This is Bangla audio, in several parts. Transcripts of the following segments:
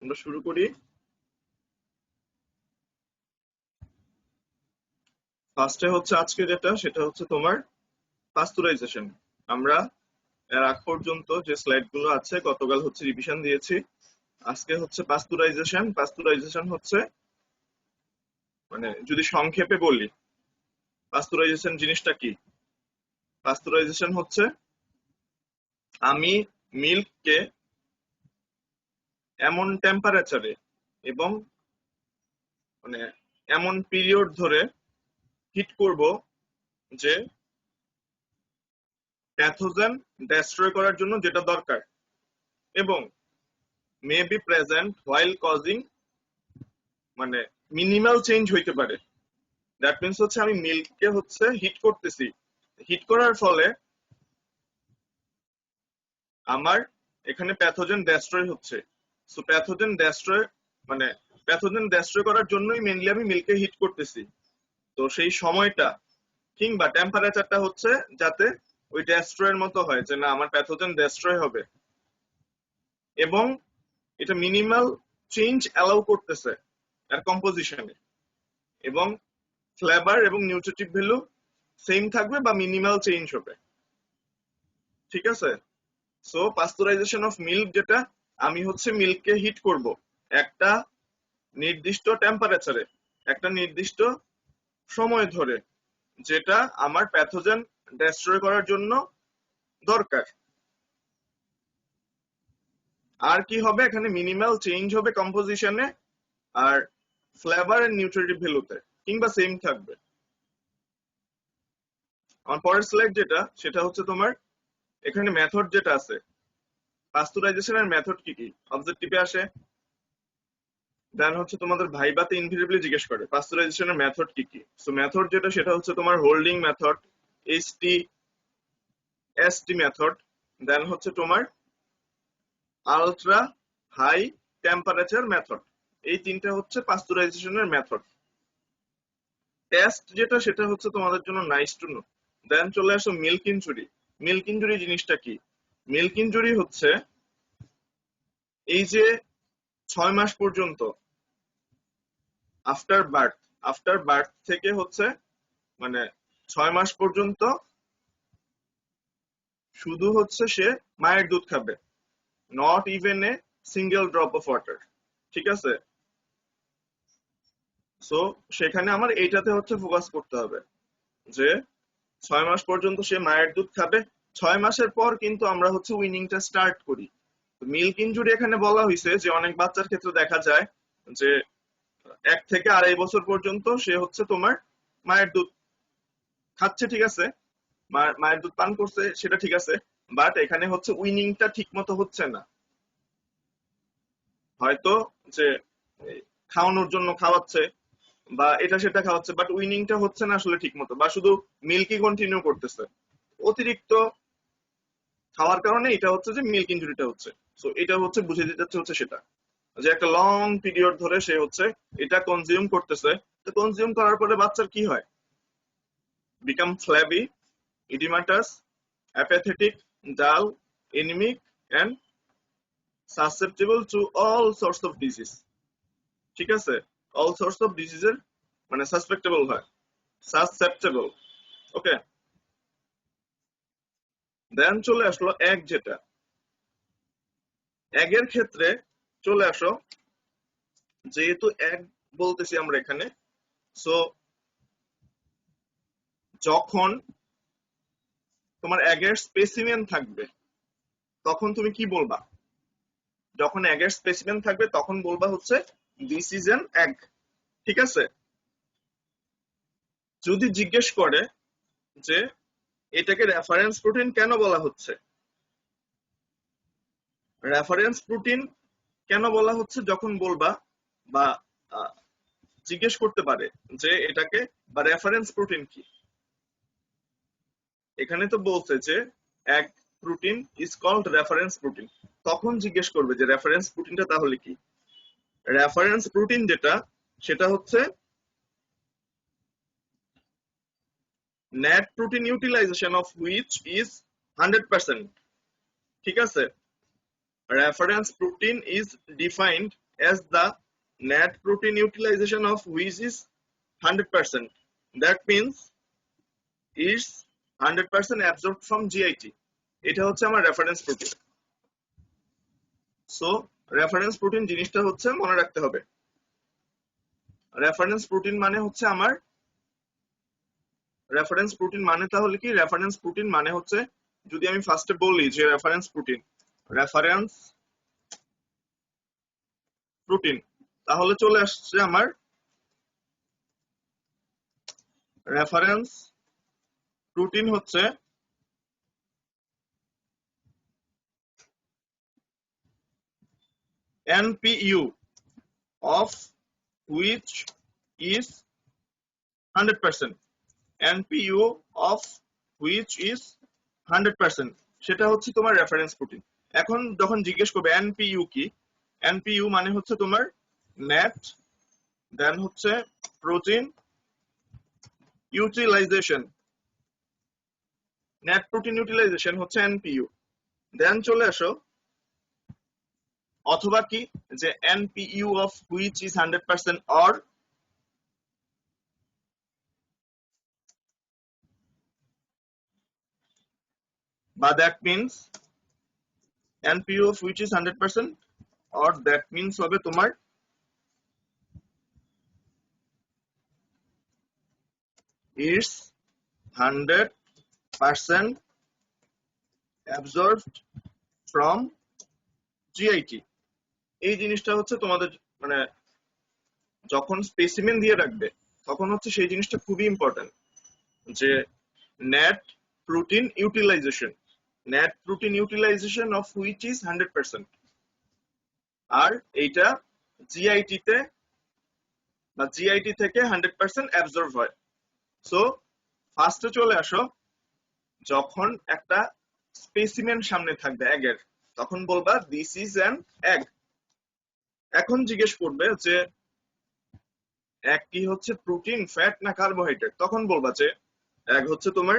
আমরা শুরু করি। ফার্স্টে হচ্ছে আজকে যেটা সেটা হচ্ছে তোমার পাস্তুরাইজেশন। আমরা এর আগ পর্যন্ত যে স্লাইড গুলো আছে গতকাল হচ্ছে রিভিশন দিয়েছি। আজকে হচ্ছে পাস্তুরাইজেশন। পাস্তুরাইজেশন হচ্ছে মানে যদি সংক্ষেপে বলি পাস্তুরাইজেশন জিনিসটা কি। পাস্তুরাইজেশন হচ্ছে আমি মিল্ককে এমন টেম্পারেচারে এবং মানে এমন পিরিয়ড ধরে হিট করব যে প্যাথোজেন ডেস্ট্রয় করার জন্য যেটা দরকার এবং may be present while causing মানে মিনিমাল চেঞ্জ হইতে পারে। দ্যাট মিন্স হচ্ছে আমি মিল্ককে হচ্ছে হিট করতেছি, হিট করার ফলে আমার এখানে প্যাথোজেন ডেস্ট্রয় হচ্ছে। সো প্যাথোজেন ডেস্ট্রয় মানে প্যাথোজেন ডেস্ট্রয় করার জন্যই মেইনলি আমি মিল্ককে হিট করতেছি। তো সেই সময়টা কিংবা টেম্পারেচারটা হচ্ছে যাতে ওই ডেস্ট্রয়ের মতো হয়, যে না আমার প্যাথোজেন ডেস্ট্রয় হবে এবং এটা মিনিমাল চেঞ্জ অ্যালাউ করতেছে এর কম্পোজিশনে, এবং ফ্লেভার এবং নিউট্রিটিভ ভ্যালু সেম থাকবে বা মিনিমাল চেঞ্জ হবে। ঠিক আছে। সো পাস্তুরাইজেশন অফ মিল্ক যেটা, আমি হচ্ছে মিল্ককে হিট করব একটা নির্দিষ্ট টেম্পারেচারে, একটা নির্দিষ্ট সময় ধরে, যেটা আমার প্যাথোজেন ডেস্ট্রয় করার জন্য দরকার। আর কি হবে এখানে, মিনিমাল চেঞ্জ হবে কম্পোজিশনে আর ফ্লেভার এন্ড নিউট্রিটিভ ভ্যালুতে, কিংবা সেম থাকবে। আমার পরের স্লাইড যেটা সেটা হচ্ছে তোমার এখানে মেথড যেটা আছে, পাস্তুরাইজেশনের মেথড কি কি অবজেক্টিভে আসে, দেন হচ্ছে তোমাদের ভাইবাতে ইনভিরিবলি জিজ্ঞেস করে পাস্তুরাইজেশনের মেথড কি কি। সো মেথড যেটা সেটা হচ্ছে তোমার holding method, HT ST method, then হচ্ছে তোমার আলট্রা হাই টেম্পারেচার মেথড। এই তিনটা হচ্ছে পাস্তুরাইজেশনের মেথড। টেস্ট যেটা সেটা হচ্ছে তোমাদের জন্য নাইস টু নো। দেন চলে আসো মিল্ক ইনজুরি। মিল্ক ইনজুরি জিনিসটা কি? মিল্ক ইনজুরি হচ্ছে এই যে 6 মাস পর্যন্ত আফটার বার্থ থেকে হচ্ছে মানে 6 মাস পর্যন্ত শুধু হচ্ছে সে মায়ের দুধ খাবে, not even a single drop of water. ঠিক আছে। সো সেখানে আমার এইটাতে হচ্ছে ফোকাস করতে হবে যে 6 মাস পর্যন্ত সে মায়ের দুধ খাবে। 6 মাসের পর কিন্তু আমরা হচ্ছে উইনিংটা স্টার্ট করি। মিল্ক ইনজুরি এখানে বলা হয়েছে যে অনেক বাচ্চার ক্ষেত্রে দেখা যায় যে 1 থেকে 2.5 বছর পর্যন্ত সে হচ্ছে তোমার মায়ের দুধ খাচ্ছে, ঠিক আছে, মায়ের দুধ পান করছে, সেটা ঠিক আছে, বাট এখানে হচ্ছে উইনিংটা ঠিক মতো হচ্ছে না। হয়তো যে এই খাওয়ানোর জন্য খাওয়াচ্ছে বা এটা সেটা খাওয়াচ্ছে, বাট উইনিংটা হচ্ছে না আসলে ঠিক মতো, বা শুধু মিল্কই কন্টিনিউ করতেছে। অতিরিক্ত খাওয়ার কারণে এটা হচ্ছে যে মিল্ক ইনজুরিটা হচ্ছে। সো এটা হচ্ছে বুঝে দিতে হচ্ছে সেটা, যে একটা লং পিরিয়ড ধরে সে হচ্ছে এটা কনজিউম করতেছে। তো কনজিউম করার পরে বাচ্চার কি হয়? Become flabby, oedematous, apathetic, dull, anaemic and susceptible to all sorts of disease. ঠিক আছে। অল সর্টস অফ ডিজিজের মানে সাসপেক্টেবল হয়, সাসেপ্টেবল। ওকে। দেন চলে আসলো এগ যেটা। এগের ক্ষেত্রে চলে আসো, যেহেতু এগ বলতেছি আমরা এখানে, সো যখন তোমার এগের স্পেসিমেন থাকবে তখন তুমি কি বলবা? যখন এগের স্পেসিমেন থাকবে তখন বলবা হচ্ছে দিস ইজ অ্যান এগ। ঠিক আছে। যদি জিজ্ঞেস করে যে এটাকে রেফারেন্স প্রোটিন কেন বলা হচ্ছে, রেফারেন্স প্রোটিন কেন বলা হচ্ছে যখন বলবা, বা আহ, জিজ্ঞেস করতে পারে যে এটাকে বা রেফারেন্স প্রোটিন কি, এখানে তো বলছে যে এক protein is called reference protein, তখন জিজ্ঞেস করবে যে রেফারেন্স প্রোটিনটা তাহলে কি। রেফারেন্স প্রোটিন যেটা সেটা হচ্ছে net protein utilization of which is 100%। ঠিক আছে। Reference protein is defined as the net protein utilization of which is 100%. That means is 100% absorbed from GIT. এটা হচ্ছে আমার reference protein. So reference protein জিনিসটা হচ্ছে মনে রাখতে হবে। রেফারেন্স প্রোটিন মানে হচ্ছে আমার রেফারেন্স প্রোটিন মানে তাহলে কি? রেফারেন্স প্রোটিন মানে হচ্ছে, যদি আমি ফার্স্টে বলি যে রেফারেন্স প্রোটিন, তাহলে চলে আসছে আমার রেফারেন্স প্রোটিন হচ্ছে NPU of which is 100%. NPU of which is 100%, সেটা হচ্ছে তোমার রেফারেন্স প্রোটিন। এখন যখন জিজ্ঞেস করবে NPU কি, NPU মানে হচ্ছে তোমার নেট, দেন হচ্ছে protein utilisation, net protein utilisation হচ্ছে NPU। দেন চলে আসো অথবা কি, যে NPU of which is 100% or বা that means NPU of which is 100% or that means হবে তোমার is 100% absorbed from GIT। এই জিনিসটা হচ্ছে তোমাদের মানে যখন স্পেসিমেন দিয়ে রাখবে তখন হচ্ছে সেই জিনিসটা খুবই ইম্পর্টেন্ট, যে net protein utilisation of which is 100%, আর এইটা জিআইটি তে বা জিআইটি থেকে 100% অ্যাবজর্ব হয়। সো ফার্স্টে চলে আসো, যখন একটা স্পেসিমেন সামনে থাকবে এগের, তখন বলবা দিস ইজ অ্যান এগ। এখন জিজ্ঞেস করবে যে এগ কি হচ্ছে প্রোটিন, ফ্যাট না কার্বোহাইড্রেট, তখন বলবা যে এগ হচ্ছে তোমার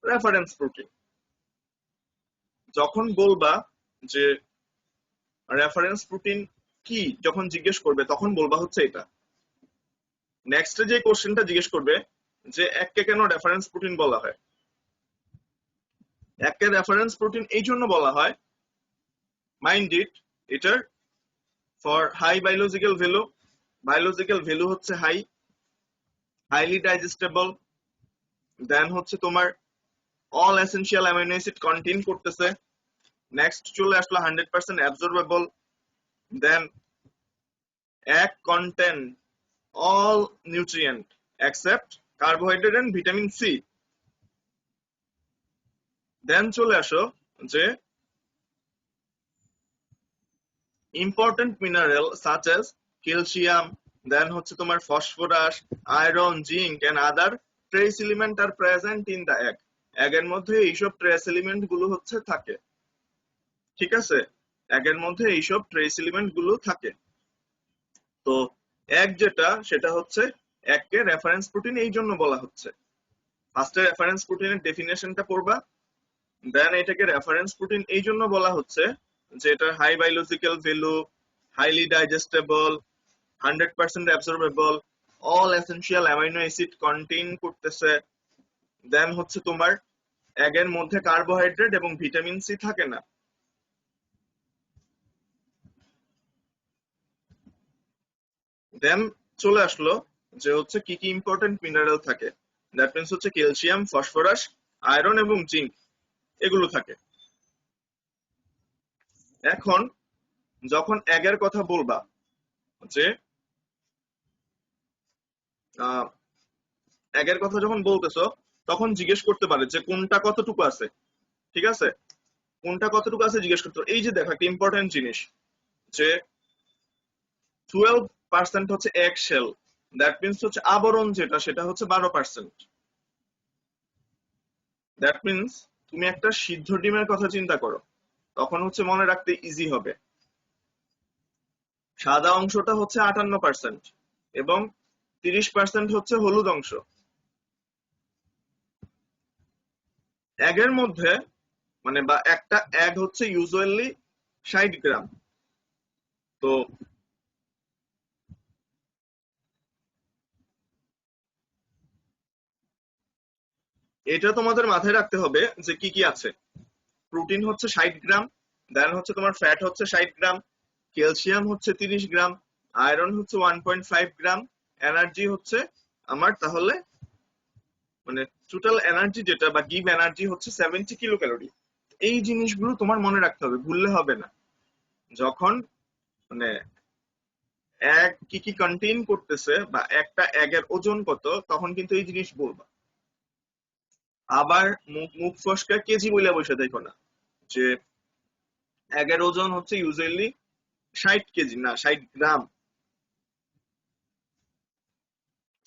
রেফারেন্স প্রোটিন। যখন বলবা যে রেফারেন্স প্রোটিন কি, যখন জিজ্ঞেস করবে তখন বলবা হচ্ছে এটা। নেক্সটে যে কোশ্চেনটা জিজ্ঞেস করবে যে এককে কেন রেফারেন্স প্রোটিন বলা হয়, এককে রেফারেন্স প্রোটিন এই জন্য বলা হয়, মাইন্ড ইট, এটার ফর হাই বায়োলজিক্যাল ভ্যালু হচ্ছে হাইলি ডাইজেস্টেবল, দেন হচ্ছে তোমার all essential amino acid contain করতেছে, নেক্সট চলে আসলো 100% absorbable, then egg contain all nutrient except carbohydrate and vitamin C। Then চলে আসো যে important mineral such as calcium, দেন হচ্ছে তোমার phosphorus, iron, zinc and other trace element are present in the egg। এগের মধ্যে এইসব ট্রেস এলিমেন্ট গুলো হচ্ছে থাকে, ঠিক আছে? এগের মধ্যে এইসব ট্রেস এলিমেন্ট গুলো থাকে। তো এগ যেটা, সেটা হচ্ছে এককে রেফারেন্স প্রোটিন এই জন্য বলা হচ্ছে। ফার্স্টে রেফারেন্স প্রোটিনের ডেফিনেশনটা পড়বা, দেন এটাকে রেফারেন্স প্রোটিন এই জন্য বলা হচ্ছে যে এটা high biological value, highly digestible, 100% absorbable, all essential amino acid contain করতেছে, দেন হচ্ছে তোমার এগের মধ্যে কার্বোহাইড্রেট এবং ভিটামিন সি থাকে না। দেন চলে আসলো যে হচ্ছে কি কি ইম্পর্টেন্ট মিনারেল থাকে, দ্যাট মিন্স হচ্ছে ক্যালসিয়াম, ফসফরাস, আয়রন এবং জিঙ্ক, এগুলো থাকে। এখন যখন এগের কথা বলবা, যে এগের কথা যখন বলতেছো তখন জিজ্ঞেস করতে পারে যে কোনটা কতটুকু আছে, ঠিক আছে? কোনটা কতটুকু আছে জিজ্ঞেস করতে পারে। এই যে দেখো একটা ইম্পর্টেন্ট জিনিস, যে 12% হচ্ছে এগ শেল, দ্যাট মিন্স হচ্ছে আবরণ যেটা, সেটা হচ্ছে 12%। দ্যাট মিন্স তুমি একটা সিদ্ধ ডিমের কথা চিন্তা করো, তখন হচ্ছে মনে রাখতে ইজি হবে। সাদা অংশটা হচ্ছে 58% এবং 30% হচ্ছে হলুদ অংশ। এগের মধ্যে মানে বা একটা এগ হচ্ছে ইউজুয়ালি 60 গ্রাম, তো এটা তোমাদের মাথায় রাখতে হবে যে কি কি আছে। প্রোটিন হচ্ছে 60 গ্রাম, দেন হচ্ছে তোমার ফ্যাট হচ্ছে 60 গ্রাম, ক্যালসিয়াম হচ্ছে 30 গ্রাম, আয়রন হচ্ছে 1.5 গ্রাম, এনার্জি হচ্ছে আমার তাহলে মানে টোটাল এনার্জি যেটা বা গিভ এনার্জি হচ্ছে 70 কিলো ক্যালোরি। এই জিনিসগুলো তোমার মনে রাখতে হবে, ভুললে হবে না। যখন মানে এগ কি কি কন্টেইন করতেছে বা একটা এগের ওজন কত, তখন কিন্তু এই জিনিস বলবা। আবার মুখ মুখ ফসকা কেজি বইলা বসে দেখো না যে এগের ওজন হচ্ছে ইউজুয়ালি 60 কেজি, না 60 গ্রাম।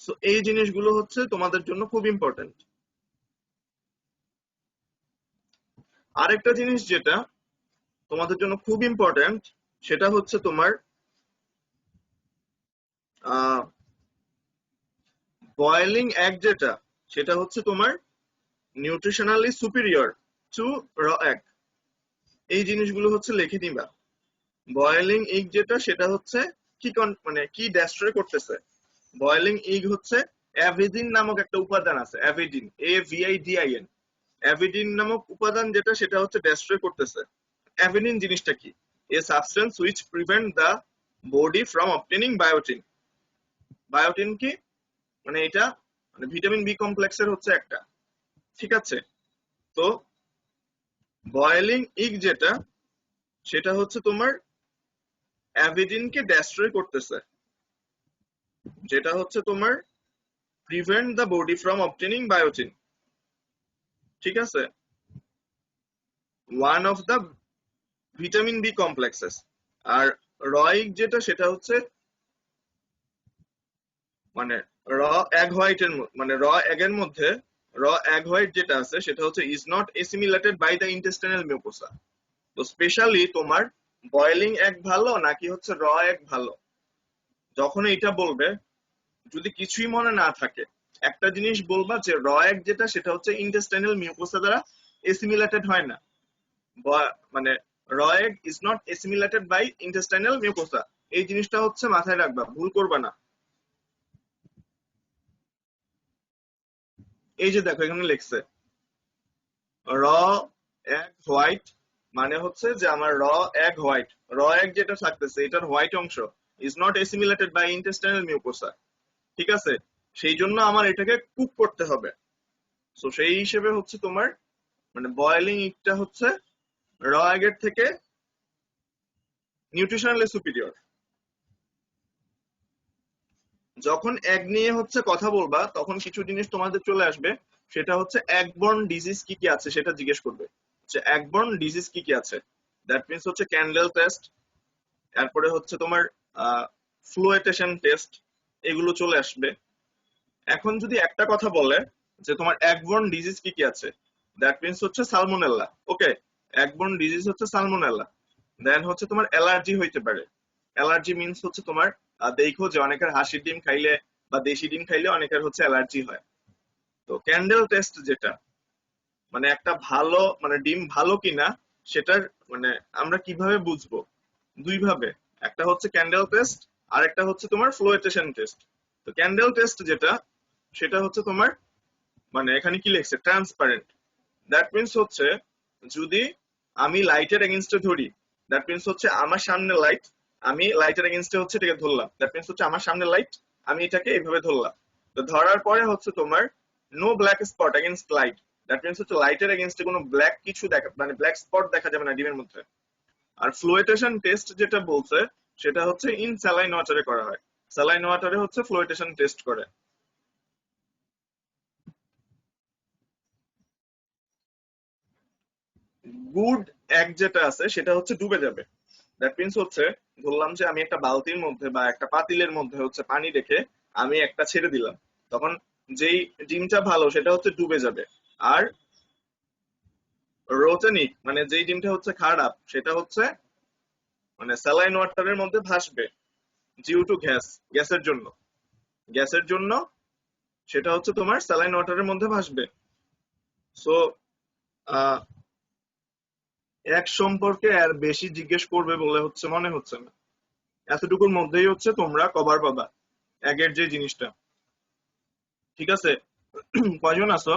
সো এই জিনিসগুলো হচ্ছে তোমাদের জন্য খুব ইম্পর্টেন্ট। আরেকটা জিনিস যেটা তোমাদের জন্য খুব ইম্পর্টেন্ট, সেটা হচ্ছে তোমার বয়েলিং এগ যেটা, সেটা হচ্ছে তোমার নিউট্রিশনালি সুপিরিয়র টু র এগ। এই জিনিসগুলো হচ্ছে লিখে নিবা। বয়েলিং এগ যেটা সেটা হচ্ছে কি মানে কি ডেস্ট্রয় করতেছে। বয়েলিং এগ হচ্ছে অ্যাভিডিন নামক একটা উপাদান আছে, অ্যাভিডিন, AVIDIN। অ্যাভিডিন নামক উপাদান যেটা সেটা হচ্ছে ডেস্ট্রয় করতেছে। অ্যাভিডিন জিনিসটা কি? এ substance which prevent the body from obtaining বায়োটিন। বায়োটিন কি? মানে এটা মানে ভিটামিন বি কমপ্লেক্সের হচ্ছে একটা, ঠিক আছে? তো বয়েলিং ইগ যেটা সেটা হচ্ছে তোমার অ্যাভিডিনকে ডেস্ট্রয় করতেছে, যেটা হচ্ছে তোমার prevent the body from obtaining biotin, ঠিক আছে? One of the vitamin B complexes. আর রয়িক যেটা সেটা হচ্ছে মানে র এগ হোয়াইটের মানে র এগের মধ্যে র এগ হোয়াইট যেটা আছে সেটা হচ্ছে is not assimilated by the intestinal mucosa. তো স্পেশালি তোমার বয়েলিং এগ ভালো নাকি হচ্ছে র এগ ভালো, যখন এইটা বলবে, যদি কিছুই মনে না থাকে, একটা জিনিস বলবা যে র এগ যেটা সেটা হচ্ছে ইন্টেস্টাইনাল মিউকোসা দ্বারা এসিমিলেটেড হয় না, মানে raw egg is not assimilated by intestinal mucosa. এই জিনিসটা হচ্ছে মাথায় রাখবা, ভুল করবা না। এই যে দেখো এখানে লিখছে র এগ হোয়াইট, মানে হচ্ছে যে আমার র এগ হোয়াইট, র এগ যেটা থাকতেছে এটার হোয়াইট অংশ is not assimilated by intestinal mucosa, ঠিক আছে? সেই জন্য আমার এটাকে কুক করতে হবে। সো সেই হিসেবে হচ্ছে তোমার মানে বয়েলিং ইগটা হচ্ছে র এগের থেকে নিউট্রিশনালি সুপিরিয়র। যখন এগ নিয়ে হচ্ছে কথা বলবা তখন কিছু জিনিস তোমাদের চলে আসবে, সেটা হচ্ছে এগবর্ন ডিজিজ কি কি আছে সেটা জিজ্ঞেস করবে, যে এগবর্ন ডিজিজ কি কি আছে। দ্যাট মিন্স হচ্ছে ক্যান্ডেল টেস্ট, তারপরে হচ্ছে তোমার ফ্লুয়েটেশন টেস্ট, এগুলো চলে আসবে। এখন যদি একটা কথা বলে যে তোমার এগবর্ন ডিজিজ কি কি আছে, দ্যাট মিন্স হচ্ছে সালমোনেল্লা। ওকে, এগবর্ন ডিজিজ হচ্ছে সালমোনেল্লা। দেন হচ্ছে তোমার অ্যালার্জি হইতে পারে। অ্যালার্জি মিন্স হচ্ছে তোমার দেখো যে অনেকের হাঁসির ডিম খাইলে বা দেশি ডিম খাইলে অনেকের হচ্ছে অ্যালার্জি হয়। তো ক্যান্ডেল টেস্ট যেটা, মানে একটা ভালো মানে ডিম ভালো কিনা সেটার মানে আমরা কিভাবে বুঝবো? দুই ভাবে, একটা হচ্ছে ক্যান্ডেল টেস্ট আর একটা হচ্ছে তোমার ফ্লোয়েটেশন টেস্ট। তো ক্যান্ডেল টেস্ট যেটা সেটা হচ্ছে তোমার মানে এখানে কি লিখছে ট্রান্সপারেন্ট। দ্যাট মিন্স হচ্ছে যদি আমি লাইটের এগেনস্টে ধরি, দ্যাট মিন্স হচ্ছে আমার সামনে লাইট, আমি লাইটের এগেনস্টে হচ্ছে এটাকে ধরলাম, দ্যাট মিন্স হচ্ছে আমার সামনে লাইট, আমি এটাকে এইভাবে ধরলাম। তো ধরার পরে হচ্ছে তোমার no black spot against light, that means হচ্ছে লাইটের এগেনস্টে কোনো ব্ল্যাক কিছু দেখা মানে ব্ল্যাক স্পট দেখা যাবে না ডিমের মধ্যে। আর ফ্লুয়েটেশন টেস্ট যেটা বলছে সেটা হচ্ছে ইন স্যালাইন ওয়াটারে করা হয়, স্যালাইন ওয়াটারে হচ্ছে ফ্লুয়েটেশন টেস্ট করে। গুড এগ যেটা আছে সেটা হচ্ছে ডুবে যাবে। দ্যাট মিন্স হচ্ছে বললাম যে আমি একটা বালতির মধ্যে বা একটা পাতিলের মধ্যে হচ্ছে পানি রেখে আমি একটা ছেড়ে দিলাম, তখন যেই ডিমটা ভালো সেটা হচ্ছে ডুবে যাবে। আর রোটেনিক মানে যেই ডিমটা হচ্ছে খারাপ সেটা হচ্ছে মানে স্যালাইন ওয়াটারের মধ্যে ভাসবে ডিউ টু গ্যাসের জন্য, গ্যাসের জন্য সেটা হচ্ছে তোমার স্যালাইন ওয়াটারের মধ্যে ভাসবে। সো এক সম্পর্কে আর বেশি জিজ্ঞেস করবে বলে হচ্ছে মনে হচ্ছে না। এতটুকুর মধ্যেই হচ্ছে তোমরা কভার পাবা এগের যে জিনিসটা। ঠিক আছে? কয়জন আছো?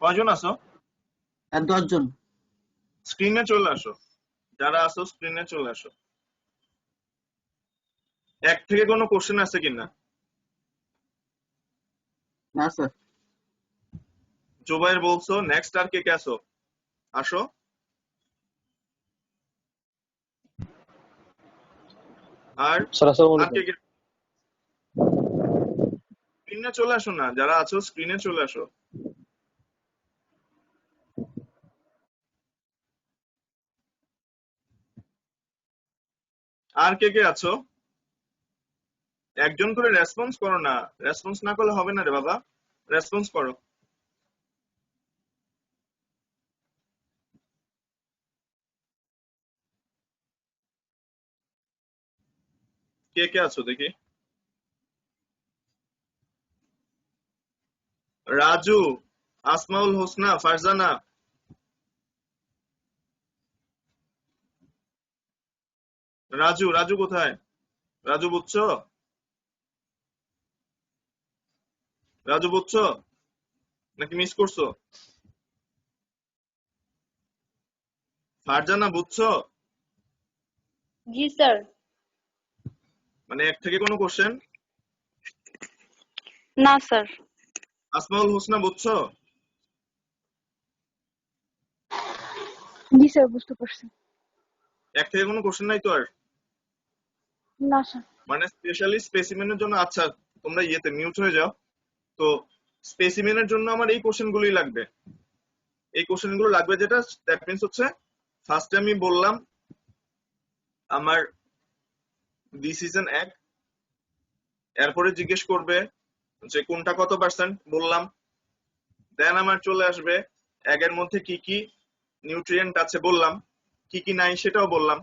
কয়জন আছো? আর 10 জন। স্ক্রিনে চলে আসো, যারা আছো স্ক্রিনে চলে আসো। এক থেকে কোনো কোশ্চেন আছে কিনা? না স্যার। জুবাইর বলছো, নেক্সট আর কে কে আছো? আসো। আর স্যার আসসালামু আর কে আলাইকুম। কে? স্ক্রিনে চলে আসো না, যারা আছো স্ক্রিনে চলে আসো। আর কে কে আছো? একজন করে রেসপন্স করো না, রেসপন্স না করলে হবে না রে বাবা, রেসপন্স করো। কে কে আছো দেখি? রাজু, আসমাউল হোসনা, ফারজানা। রাজু, রাজু কোথায়? রাজু বুঝছো? রাজু বুঝছো নাকি মিস করছো? ফারজানা বুঝছো? জি স্যার। মানে এক থেকে কোনো কোশ্চেন? না স্যার। আসমাউল হোসনা বুঝছো? জি স্যার, বুঝতে পারছি। এক থেকে কোনো কোশ্চেন নাই তো আর? না স্যার। মানে স্পেশালি স্পেসিমেনের জন্য, আচ্ছা তোমরা ইয়েতে মিউট হয়ে যাও। তো স্পেসিমেনের জন্য আমার এই কোশ্চেন গুলোই লাগবে, এই কোশ্চেন গুলো লাগবে, যেটা দ্যাট মিন্স হচ্ছে ফার্স্টে আমি বললাম আমার ডিসিশন এক, এরপরে জিজ্ঞেস করবে যে কোনটা কত পার্সেন্ট বললাম, দেন আমার চলে আসবে এগের মধ্যে কি কি নিউট্রিয়েন্ট আছে বললাম, কি কি নাই সেটাও বললাম,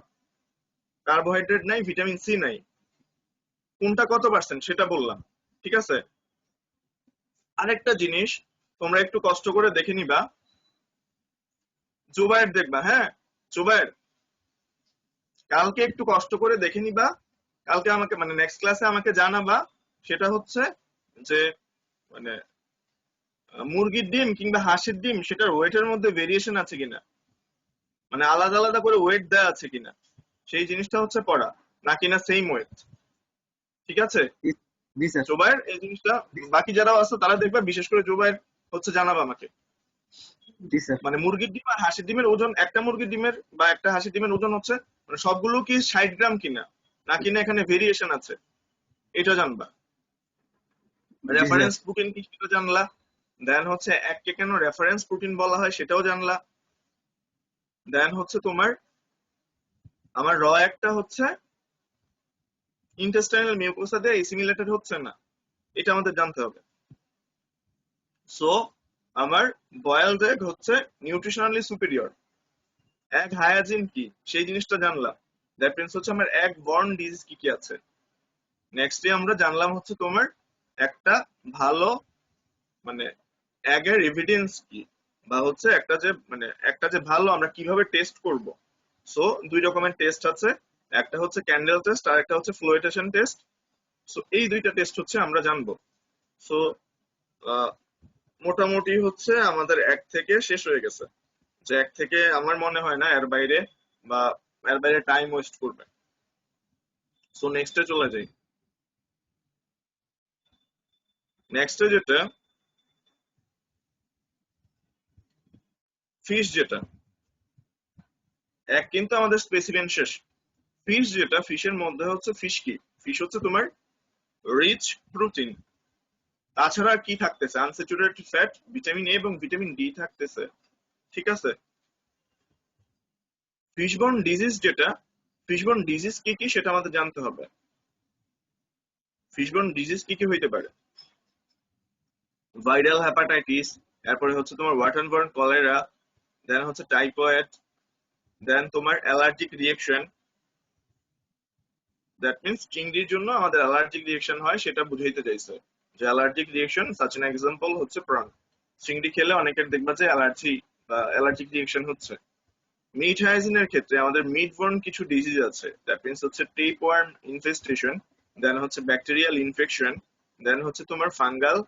কার্বোহাইড্রেট নাই, ভিটামিন সি নাই, কোনটা কত পার্সেন্ট সেটা বললাম। ঠিক আছে? আরেকটা জিনিস তোমরা একটু কষ্ট করে দেখে নিবা, জুবায়ের দেখবা, হ্যাঁ জুবায়ের, কালকে একটু কষ্ট করে দেখে নিবা, কালকে আমাকে মানে নেক্সট ক্লাসে আমাকে জানাবা, সেটা হচ্ছে যে মানে মুরগির ডিম কিংবা হাঁসের ডিম সেটার ওয়েটের মধ্যে ভেরিয়েশন আছে কিনা, মানে আলাদা আলাদা করে ওয়েট দেওয়া আছে কিনা, সেই জিনিসটা হচ্ছে পড়া, না কিনা সেম ওয়েট। ঠিক আছে? জি স্যার। জোবায়ের এই জিনিসটা, বাকি যারা আছে তারা দেখবা, বিশেষ করে জোবায়ের হচ্ছে জানাবা আমাকে। জি স্যার। মানে মুরগির ডিম আর হাঁসের ডিমের ওজন, একটা মুরগির ডিমের বা একটা হাঁসের ডিমের ওজন হচ্ছে মানে সবগুলো কি 60 গ্রাম কিনা, না কিনা এখানে ভেরিয়েশন আছে, এটা জানবা। জি স্যার। রেফারেন্স প্রোটিন কি সেটা জানলা, দেন হচ্ছে এককে কেন রেফারেন্স প্রোটিন বলা হয় সেটাও জানলা, দেন হচ্ছে তোমার আমার একটা হচ্ছে ইন্টেস্টাইনাল মিউকোসা দিয়ে এসিমিলেটেড হচ্ছে না, এটা আমাদের জানতে হবে। সো আমার বয়েলড এগ হচ্ছে নিউট্রিশনালি সুপিরিয়র। এগ হায়াজিন কি সেই জিনিসটা জানলাম, দ্যাট মিন্স হচ্ছে আমার এগ বর্ন ডিজিজ কি কি আছে। নেক্সট ডে আমরা জানলাম হচ্ছে তোমার একটা ভালো মানে এগের এভিডেন্স কি, বা হচ্ছে একটা যে মানে একটা যে ভালো আমরা কিভাবে টেস্ট করব। সো দুই রকমের টেস্ট আছে, একটা হচ্ছে ক্যান্ডেল টেস্ট আর একটা হচ্ছে ফ্লোয়েটেশন টেস্ট। সো এই দুইটা টেস্ট হচ্ছে আমরা জানবো। সো মোটামুটি হচ্ছে আমাদের এক থেকে শেষ হয়ে গেছে, যে এক থেকে আমার মনে হয় না এর বাইরে বা এর বাইরে টাইম ওয়েস্ট করবে। সো নেক্সটে চলে যাই। নেক্সটে যেটা ফিশ, যেটা এক কিন্তু আমাদের স্পেসিমেন শেষ। ফিশ যেটা, ফিশের মধ্যে হচ্ছে ফিশ কি, ফিশ হচ্ছে তোমার রিচ প্রোটিন, তাছাড়া কি থাকতেছে, আনস্যাচুরেটেড ফ্যাট, ভিটামিন এ এবং ভিটামিন ডি থাকতেছে। ঠিক আছে? ফিশবর্ন ডিজিজ যেটা, ফিশবর্ন ডিজিজ কি কি সেটা আমাদের জানতে হবে। ফিশবর্ন ডিজিজ কি কি হইতে পারে? ভাইরাল হ্যাপাটাইটিস, এরপরে হচ্ছে তোমার ওয়াটারবর্ন কলেরা, দেন হচ্ছে টাইফয়েড, দেন তোমার অ্যালার্জিক রিয়েকশন, দ্যাট মিন্স চিংড়ির জন্য আমাদের অ্যালার্জিক রিয়েকশন হয় সেটা বুঝাইতে চাইছে, যে allergic reaction such an example হচ্ছে প্রন। চিংড়ি খেলে অনেকের দেখবা যে অ্যালার্জি বা অ্যালার্জিক রিঅ্যাকশন হচ্ছে। মিট হাইজিনের ক্ষেত্রে আমাদের মিট বর্ন কিছু ডিজিজ আছে, দ্যাট মিন্স হচ্ছে টেপওয়ার্ম ইনফেস্টেশন, দেন হচ্ছে ব্যাকটেরিয়াল ইনফেকশন, দেন হচ্ছে তোমার ফাঙ্গাল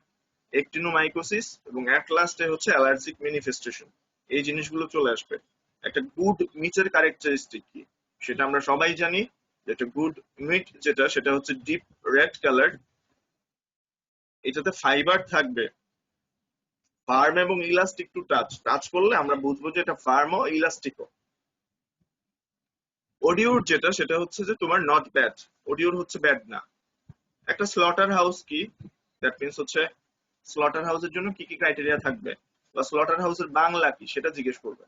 একটিনোমাইকোসিস, এবং অ্যাট লাস্টে হচ্ছে অ্যালার্জিক ম্যানিফেস্টেশন। এই জিনিসগুলো চলে আসবে। একটা গুড মিটের ক্যারেক্টারিস্টিক কি সেটা আমরা সবাই জানি, যেটা গুড মিট যেটা সেটা হচ্ছে ডিপ রেড কালার, এটাতে ফাইবার থাকবে, ফার্ম এবং ইলাস্টিক টু টাচ করলে আমরা বুঝবো যে এটা ফার্ম ও ইলাস্টিকও। ওডিউর যেটা সেটা হচ্ছে যে তোমার নট ব্যাড, ওডিউর হচ্ছে ব্যাড না। একটা স্লটার হাউস কি, দ্যাট মিন্স হচ্ছে স্লটার হাউসের জন্য কি কি ক্রাইটেরিয়া থাকবে বা স্লটার হাউসের বাংলা কি সেটা জিজ্ঞেস করবে।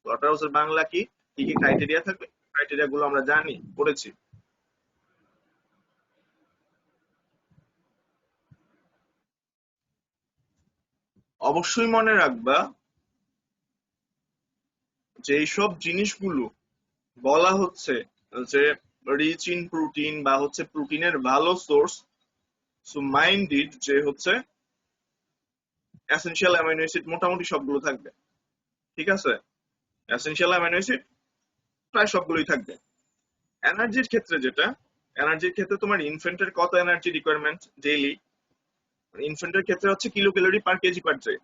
স্লটার হাউসের বাংলা কি কি ক্রাইটেরিয়া থাকবে, ক্রাইটেরিয়া গুলো আমরা জানি, পড়েছি। অবশ্যই মনে রাখবা যে এইসব জিনিসগুলো বলা হচ্ছে যে রিচ ইন প্রোটিন বা হচ্ছে প্রোটিনের ভালো সোর্স, সো মাইন্ড ইট যে হচ্ছে এসেনশিয়াল অ্যামাইনো অ্যাসিড মোটামুটি সবগুলো থাকবে, ঠিক আছে? এসেনশিয়াল অ্যামাইনো অ্যাসিড প্রায় সবগুলোই থাকবে। এনার্জির ক্ষেত্রে যেটা, এনার্জির ক্ষেত্রে তোমার ইনফ্যান্টের কত এনার্জি রিকোয়ারমেন্ট ডেইলি, ইনফ্যান্টের ক্ষেত্রে হচ্ছে kilo calorie per KG per day.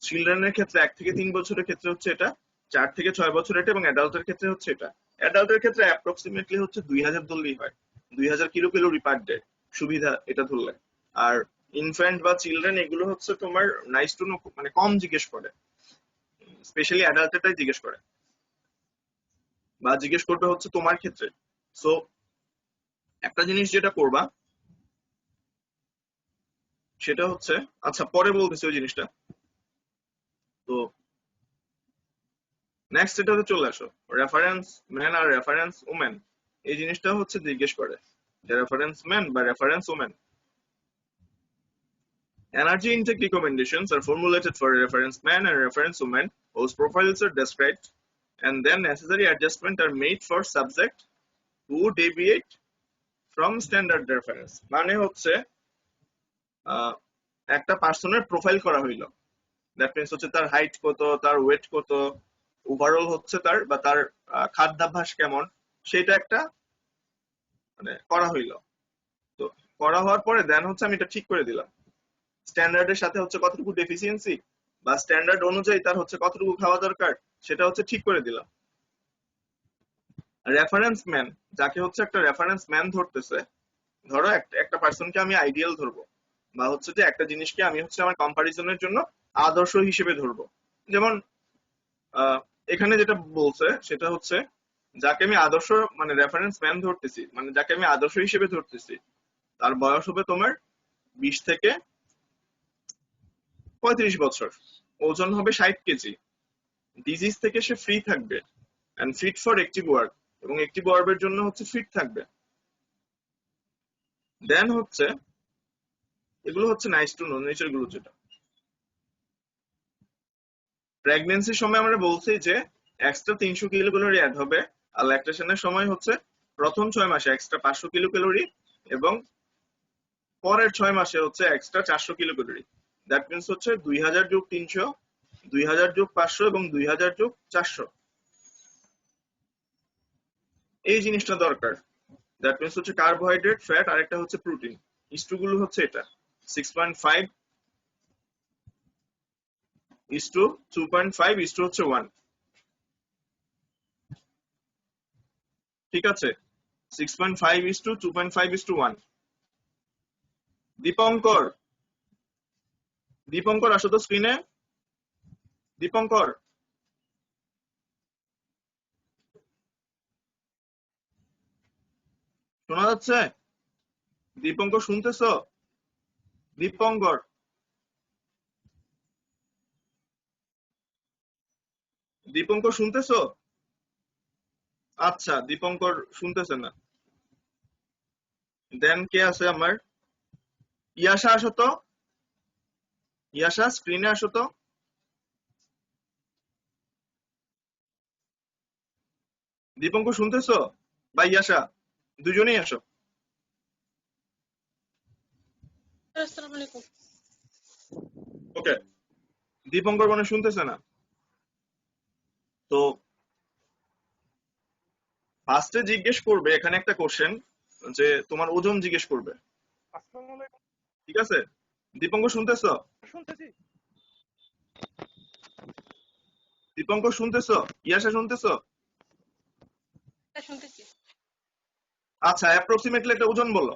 চিলড্রেনের ক্ষেত্রে 1 থেকে 3 বছরের ক্ষেত্রে হচ্ছে এটা, 4 থেকে 6 বছর এটা, এবং অ্যাডাল্টের ক্ষেত্রে হচ্ছে এটা। অ্যাডাল্টের ক্ষেত্রে অ্যাপ্রক্সিমেটলি হচ্ছে 2000 ধরলেই হয়, 2000 কিলো ক্যালোরি পার ডে সুবিধা এটা ধরলে। আর ইনফ্যান্ট বা চিলড্রেন এগুলো হচ্ছে তোমার নাইস টু নো, মানে কম জিজ্ঞেস করে, স্পেশালি অ্যাডাল্টেরটাই জিজ্ঞেস করে বা জিজ্ঞেস করবে হচ্ছে তোমার ক্ষেত্রে। সো একটা জিনিস যেটা করবা সেটা হচ্ছে, আচ্ছা পরে বলতেছি ওই জিনিসটা। তো নেক্সট এটাতে চলে আসো, রেফারেন্স ম্যান আর রেফারেন্স ওমেন, এই জিনিসটা হচ্ছে জিজ্ঞেস করে যে রেফারেন্স ম্যান বা reference women. Energy intake recommendations are formulated for a reference man and reference woman whose profiles are described, and then necessary adjustments are made for subject who deviate from standard reference. মানে হচ্ছে একটা পার্সনের প্রোফাইল করা হইলো, দ্যাট মিন্স হচ্ছে তার হাইট কত, তার ওয়েট কত, ওভারঅল হচ্ছে তার বা তার খাদ্যাভ্যাস কেমন, সেটা একটা মানে করা হইলো। তো করা হওয়ার পরে দেন হচ্ছে আমি এটা ঠিক করে দিলাম, স্ট্যান্ডার্ডের সাথে হচ্ছে কতটুকু ডেফিসিয়েন্সি বা স্ট্যান্ডার্ড অনুযায়ী তার হচ্ছে কতটুকু খাওয়া দরকার সেটা হচ্ছে ঠিক করে দিলাম। রেফারেন্স ম্যান, যাকে হচ্ছে একটা রেফারেন্স ম্যান ধরতেছে, ধরো একটা পার্সনকে আমি আইডিয়াল ধরবো বা হচ্ছে যে একটা জিনিসকে আমি হচ্ছে আমার কম্পারিজনের জন্য আদর্শ হিসেবে ধরবো। যেমন এখানে যেটা বলছে সেটা হচ্ছে যাকে আমি আদর্শ মানে রেফারেন্স ম্যান ধরতেছি, মানে যাকে আমি আদর্শ হিসেবে ধরতেছি, তার বয়স হবে তোমার 20 থেকে 35 বছর, ওজন হবে 60 কেজি, ডিজিজ থেকে সে ফ্রি থাকবে, and fit for active work, এবং অ্যাক্টিভ ওয়ার্কের জন্য হচ্ছে ফিট থাকবে। দেন হচ্ছে এগুলো হচ্ছে নাইস টু নো নেচার গুলো। যেটা প্রেগন্যান্সির সময় আমরা বলছি যে এক্সট্রা 300 কিলো ক্যালোরি অ্যাড হবে, আর ল্যাকটেশনের সময় হচ্ছে প্রথম 6 মাসে এক্সট্রা 500 কিলো ক্যালোরি এবং পরের 6 মাসে হচ্ছে extra 400 kilo calorie. That means হচ্ছে 2000 যোগ 300, 2000 যোগ 500 এবং 2000 যোগ 400, এই জিনিসটা দরকার। দ্যাট মিন্স হচ্ছে কার্বোহাইড্রেট, ফ্যাট আর একটা হচ্ছে প্রোটিন। ইস্টু গুলো হচ্ছে এটা 6.5 ইস্টু 2.5 ইস্টু হচ্ছে 1, ঠিক আছে? 6.5 ইস্টু 2.5 ইস্টু 1। দীপঙ্কর, দীপঙ্কর আসো তো স্ক্রিনে। দীপঙ্কর, শোনা যাচ্ছে? দীপঙ্কর শুনতেছো? দীপঙ্কর, দীপঙ্কর শুনতেছো? আচ্ছা দীপঙ্কর শুনতেছে না। দেন কে আছে আমার? ইয়াশা আসো তো, ইয়াশা স্ক্রিনে আসো তো। দীপঙ্কর শুনতেছো বা ইয়াশা, দুজনেই আসো। আসসালামু আলাইকুম। ওকে, দীপঙ্কর মানে শুনতেছে না। তো ফার্স্টে জিজ্ঞেস করবে, এখানে একটা কোশ্চেন যে তোমার ওজন জিজ্ঞেস করবে, আসসালামু আলাইকুম। ঠিক আছে? দীপঙ্কর শুনতেছো? শুনতেছি। দীপঙ্কর শুনতেছো? ইয়াশা শুনতেছো? শুনতেছি। আচ্ছা, অ্যাপ্রক্সিমেটলি একটা ওজন বলো।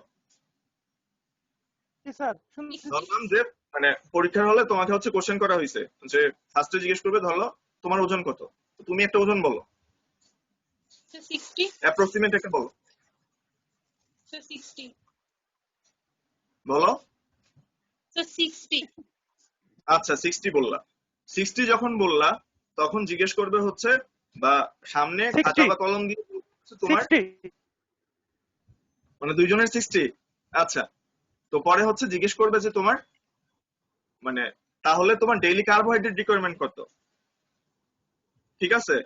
জি স্যার শুনতেছি। ধরলাম যে মানে পরীক্ষার হলে তোমাকে হচ্ছে কোশ্চেন করা হয়েছে যে ফার্স্টে জিজ্ঞেস করবে ধরো তোমার ওজন কত, তো তুমি একটা ওজন বলো, 60 অ্যাপ্রক্সিমেট একটা বলো, 60 বলো। 60 আচ্ছা 60 বললা। 60 যখন বললা তখন জিজ্ঞেস করবে হচ্ছে বা সামনে 60 খাতা বা কলম দিয়ে হচ্ছে তোমার 60 মানে দুইজনের 60। আচ্ছা, তো পরে হচ্ছে জিজ্ঞেস করবে যে তোমার মানে তাহলে তোমার ডেইলি কার্বোহাইড্রেট রিকোয়ারমেন্ট কত, ঠিক আছে?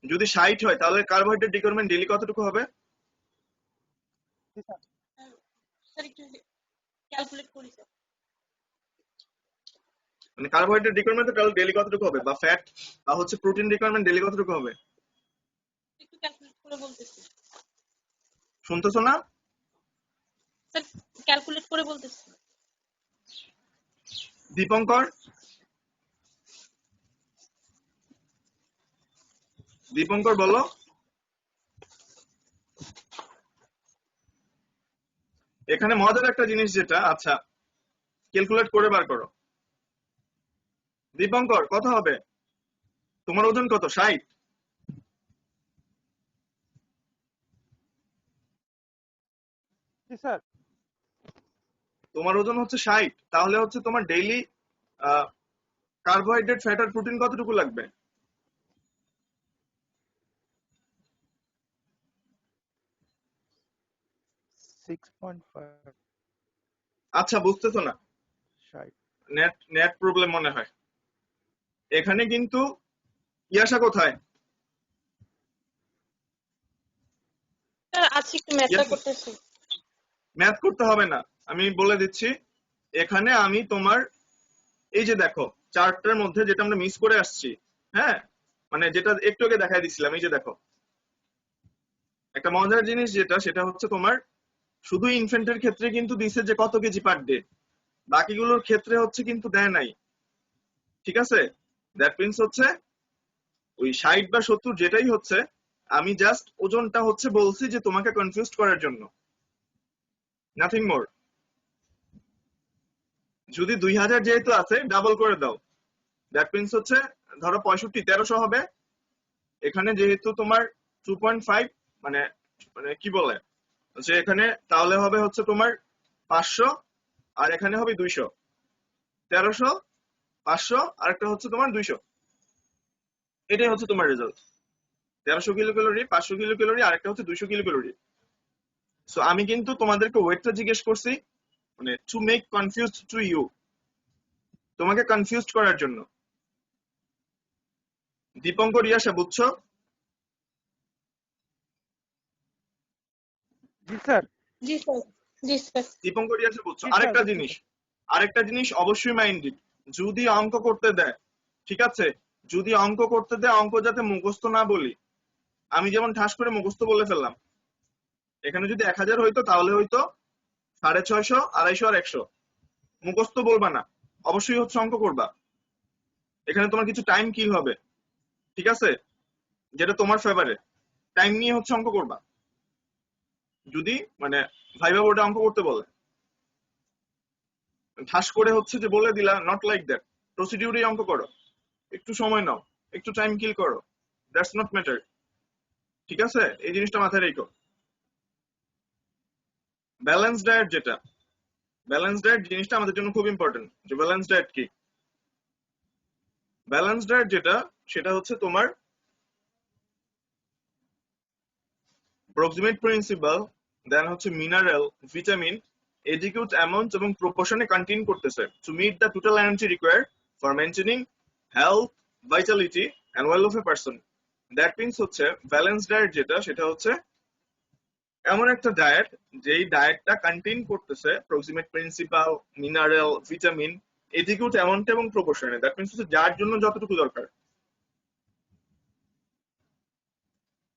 যদি 60 হয় তাহলে কার্বোহাইড্রেট রিকোয়ারমেন্ট ডেইলি কতটুকু হবে? জি স্যার। স্যার একটু ক্যালকুলেট করি স্যার। মানে কার্বোহাইড্রেট রিকোয়ারমেন্ট তাহলে ডেইলি কতটুকু হবে, বা ফ্যাট বা হচ্ছে প্রোটিন রিকোয়ারমেন্ট ডেইলি কতটুকু হবে? একটু ক্যালকুলেট করে বলতেছি শুনতেছো না? স্যার, ক্যালকুলেট করে বলতেছি। দীপঙ্কর, দীপঙ্কর বলো। এখানে মজার একটা জিনিস যেটা, আচ্ছা ক্যালকুলেট করে বার করো। দীপঙ্কর কত হবে? তোমার ওজন কত? 60? জি স্যার। তোমার ওজন হচ্ছে 60, তাহলে হচ্ছে তোমার ডেইলি কার্বোহাইড্রেট ফ্যাট আর প্রোটিন কতটুকু লাগবে? 6.5 আচ্ছা বুঝতেছো না, 60 নেট নেট প্রবলেম মনে হয়। এখানে কিন্তু ইয়াশা কোথায়? স্যার আজকে একটু ম্যাথটা Yes. করতেছি। ম্যাথ করতে হবে না, আমি বলে দিচ্ছি। এখানে আমি তোমার এই যে দেখো চার্টটার মধ্যে যেটা আমরা মিস করে আসছি, হ্যাঁ মানে যেটা একটু আগে দেখাই দিছিলাম, এই যে দেখো একটা মজার জিনিস যেটা, সেটা হচ্ছে তোমার শুধু ইনফেন্টের ক্ষেত্রে কিন্তু দিছে যে কত কেজি পার ডে, বাকিগুলোর ক্ষেত্রে হচ্ছে কিন্তু দেয় নাই, ঠিক আছে? দ্যাট মিন্স হচ্ছে ওই 60 বা 70 যেটাই হচ্ছে, আমি জাস্ট ওজনটা হচ্ছে বলছি যে তোমাকে কনফিউজ করার জন্য, নাথিং মোর। যদি 2000 যেহেতু আছে ডাবল করে দাও, দ্যাট মিন্স হচ্ছে ধরো 65 1300 হবে। এখানে যেহেতু তোমার 2.5 মানে মানে কি বলে যে এখানে তাহলে হবে হচ্ছে তোমার 500, আর এখানে হবে 200। 1300 500 আর একটা হচ্ছে তোমার 200, এটাই হচ্ছে তোমার result. 1300 kilo calorie, 500 kilo calorie, আর একটা হচ্ছে 200 কিলো ক্যালোরি। সো আমি কিন্তু তোমাদেরকে ওয়েটটা জিজ্ঞেস করছি মানে to make confused to you, তোমাকে কনফিউজড করার জন্য। দীপঙ্কর ইয়াশা বুঝছো? জি স্যার। জি স্যার। জি স্যার। দীপঙ্কর ইয়াশা বুঝছো? জি স্যার, আরেকটা বুঝছি জিনিস, স্যার। আরেকটা জিনিস অবশ্যই মাইন্ডেড, যদি অঙ্ক করতে দেয়, ঠিক আছে, যদি অঙ্ক করতে দেয় অঙ্ক যাতে মুখস্থ না বলি। আমি যেমন ঠাস করে মুখস্থ বলে ফেললাম, এখানে যদি 1000 হইতো তাহলে হইতো 650, 250 আর 100। মুখস্থ বলবা না, অবশ্যই হচ্ছে অঙ্ক করবা। এখানে তোমার কিছু টাইম কিল হবে, ঠিক আছে, যেটা তোমার ফেভারে, টাইম নিয়ে হচ্ছে অঙ্ক করবা। যদি মানে ভাইবা বোর্ডে অঙ্ক করতে বলে, ঠাস করে হচ্ছে যে বলে দিলা, নট লাইক দ্যাট। প্রসিডিউরে অঙ্ক করো, একটু সময় নাও, একটু টাইম কিল করো, দ্যাটস নট ম্যাটার, ঠিক আছে? এই জিনিসটা মাথায় রেখো। ব্যালেন্স ডায়েট যেটা, ব্যালেন্স ডায়েট জিনিসটা আমাদের জন্য খুব ইম্পর্টেন্ট। যে ব্যালেন্স ডায়েট কি? ব্যালেন্স ডায়েট যেটা, সেটা হচ্ছে তোমার প্রক্সিমেট প্রিন্সিপাল, দেন হচ্ছে মিনারেল, ভিটামিন, এডিকুয়েট অ্যামাউন্ট এবং প্রপোর্শনে কন্টেইন করতেছে to meet the total energy required for maintaining health, vitality and well of a person. That means হচ্ছে ব্যালেন্স ডায়েট যেটা, সেটা হচ্ছে এমন একটা ডায়েট যেই ডায়েটটা কন্টেইন করতেছে proximate principal, mineral, vitamin attitude, amount এবং প্রপোর্শনে, দ্যাট মিন্স হচ্ছে যার জন্য যতটুকু দরকার।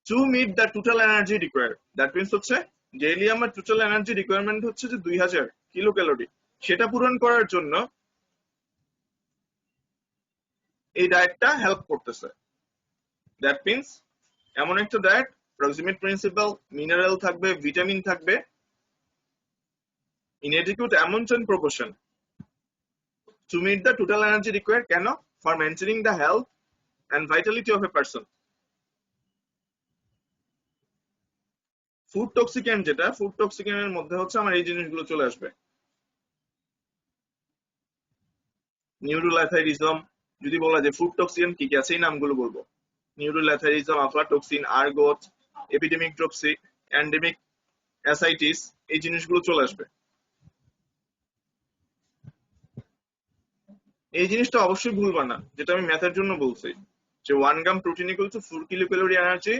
To meet the total energy required, that means হচ্ছে ডেইলি আমার টোটাল এনার্জি রিকোয়ারমেন্ট হচ্ছে যে 2000 কিলো ক্যালোরি, সেটা পূরণ করার জন্য এই ডায়েটটা হেল্প করতেছে। দ্যাট মিন্স এমন একটা ডায়েট, প্রক্সিমেট প্রিন্সিপাল, মিনারেল থাকবে, ভিটামিন থাকবে, in adequate amount and proportion to meet the total energy required, কেন? For maintaining the health and vitality of a person. Food toxicant, যেটা ফুড টক্সিক্যান্টের মধ্যে হচ্ছে আমার এই জিনিসগুলো চলে আসবে। নিউরোল্যাথাইরিজম, যদি বলা যায় ফুড টক্সিক্যান্ট কি কি আছে, এই নামগুলো বলবো। নিউরোল্যাথাইরিজম, আফলাটক্সিন, আর্গোট, এপিডেমিক ড্রপসি, এন্ডেমিক অ্যাসাইটিস, এই জিনিসগুলো চলে আসবে। এই জিনিসটা অবশ্যই ভুলবা না, যেটা আমি ম্যাথের জন্য বলছি, যে 1 gram protein equal to 4 kilo calorie energy,